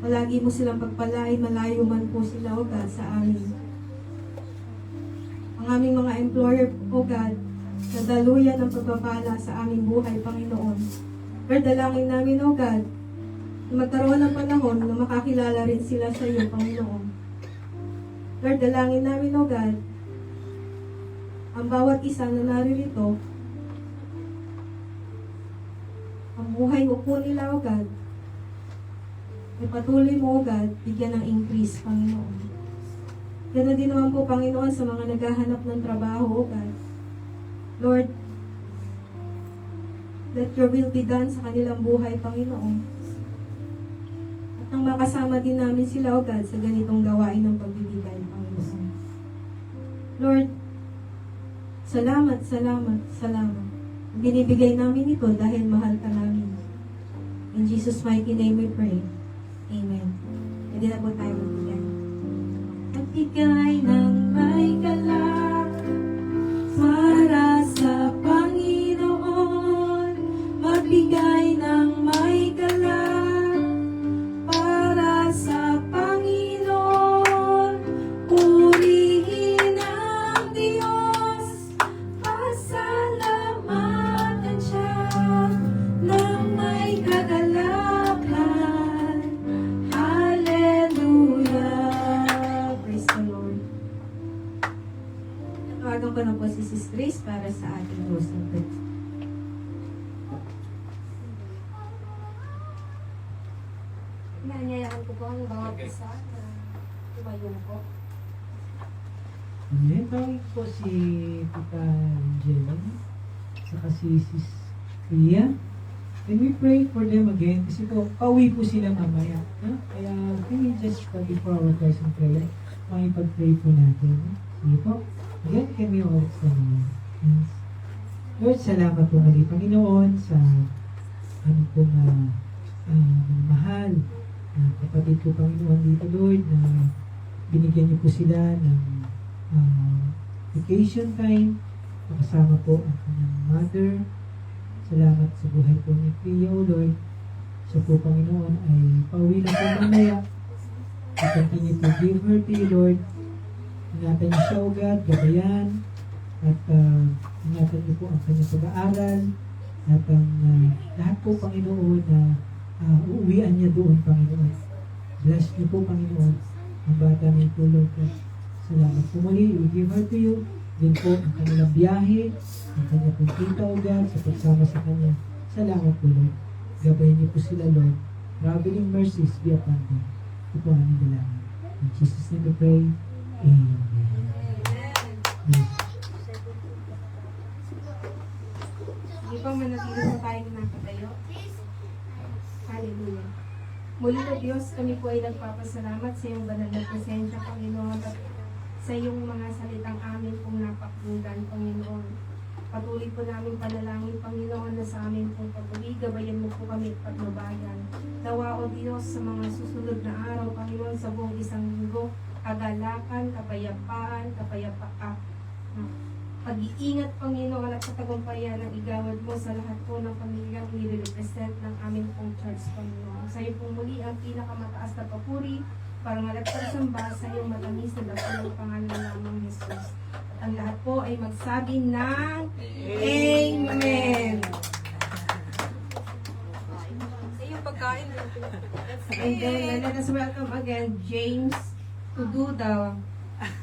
Palagi mo silang pagpalain, malayo man po sila, O God, sa amin. Ang aming mga employer, O God, na daluyan ng pagpapala sa aming buhay, Panginoon. Lord, dalangin namin, O God, na magkaroon ng panahon na makakilala rin sila sa iyo, Panginoon. Lord, dalangin namin, O God, ang bawat isa na naririto, ang buhay mo po nila, O God, ay patuloy mo, O God, bigyan ng increase, Panginoon. Ganoon din naman po, Panginoon, sa mga naghahanap ng trabaho, O God. Lord, let your will be done sa kanilang buhay, Panginoon. At nang makasama din namin sila, O God, sa ganitong gawain ng pagbibigay, Panginoon. Lord, salamat, salamat, salamat. Binibigay namin ito dahil mahal ka namin. In Jesus' mighty name we pray. Amen. Pwede na po tayo magbigay. Magbigay ng may galak para sa Panginoon. Magbigay ng may galak para sa Panginoon. Purihin ang Diyos, pasalamatan siya ng may kagalakan. Hallelujah! Praise the Lord. Tawagan ko na po si Sis Grace para sa ating rose of praise. Inanyayaan ko po ang bawat isa na tumayo po. Amen. Tawag po si Tita Angela, saka si Sis Ria. Can we pray for them again? Kasi po, pauwi po sila mamaya. No? Kaya, can we just before our closing prayer, makipag-pray po natin. No? Sige po. Again, can we all stand? Yes. Lord, salamat po muli, Panginoon, sa ano pong mahal na kapatid kapatid ko, Panginoon, dito, Lord, na binigyan niyo po sila ng vacation time. Nakasama po ang kanyang mother. Salamat sa buhay po ni Cleo, Lord. Siya po, Panginoon, ay pauwi na po mamaya. We continue to give her to you, Lord. Ingatan niyo siya, O God, gabayan. At ingatan niyo po ang kanyang pag-aaral. At ang lahat po, Panginoon, na uuwian niya doon, Panginoon. Bless niyo po, Panginoon, ang bata na ito, Lord. Salamat po muli. We give her to you. Din po ang kanilang biyahe, ang kanyang pong tita, O God, sa pagsama sa kanya. Salamat po, Lord. Gabayan niyo po sila, Lord. Traveling mercies be upon them. Ito po ang aming dalangin. In Jesus' name we pray. Amen. Yes. Di ba manatili sa tayo nakatayo? Hallelujah. Muli na Diyos, kami po ay nagpapasalamat sa iyong banal na presensya, Panginoon, at sa iyong mga salitang amin pong napakinggan, Panginoon. Patuloy po namin panalangin, Panginoon, na sa amin pong patuloy, gabayan mo po kami at patnubayan. Nawa, O Diyos, sa mga susunod na araw, Panginoon, sa buong isang linggo, kagalakan, kapayapaan, pag-iingat, Panginoon, at katagumpayan ang igawad mo sa lahat po ng pamilyang nire-represent ng aming pong church, Panginoon. Sa iyo pong muli ang pinakamataas na papuri, parangal at pagsamba sa iyong matamis na dakilang pangalan lamang, Jesus. At ang lahat po ay magsabi ng Amen. Sa iyong pagkain. And then, let us welcome again James to do the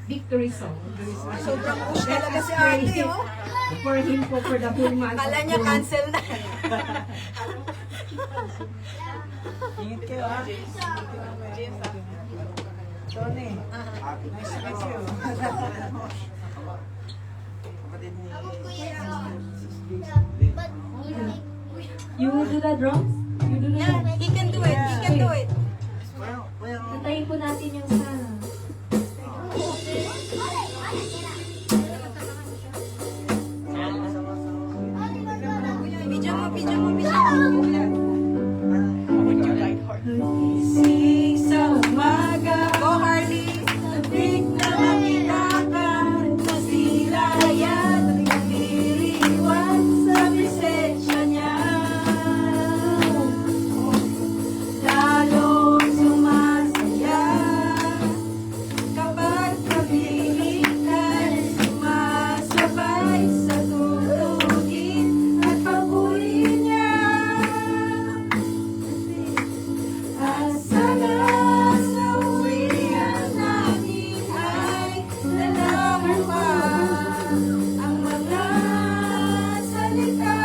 victory song. Sobrang push talaga si ate, oh. For him po, for the whole month. Kala niya cancel na. Ingat kayo, ha? Tony, nice to meet you. Kapatid ni... You will do the drums? You do the drums? He can do it. He can do it. Well, Antayin po natin yung sa... Video mo, video mo, video mo. Sing sa umaga, Go, Harley. sabik na makitakan, masilayan, nagdiriwan sa presensya niya. Lalong sumasaya, kapag kapiling ka, sumasabay sa tutugin at pagpuri niya. Sana sa uwian namin ay nalaman ang mga salita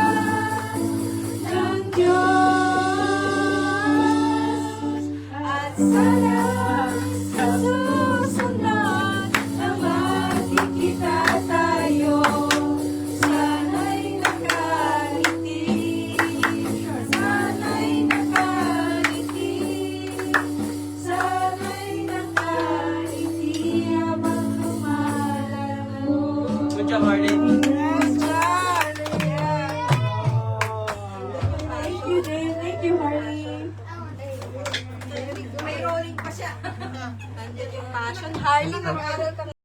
ng Diyos. At sana sa susunod na magkikita tayo, sana'y nakaliti, sana'y nakaliti, sana'y nakaliti habang lumalaro. good job, Harley. Thank you, Dave. Thank you, Harley. May rolling pa siya. Nandiyan yung passion. Harley, mag-aral ka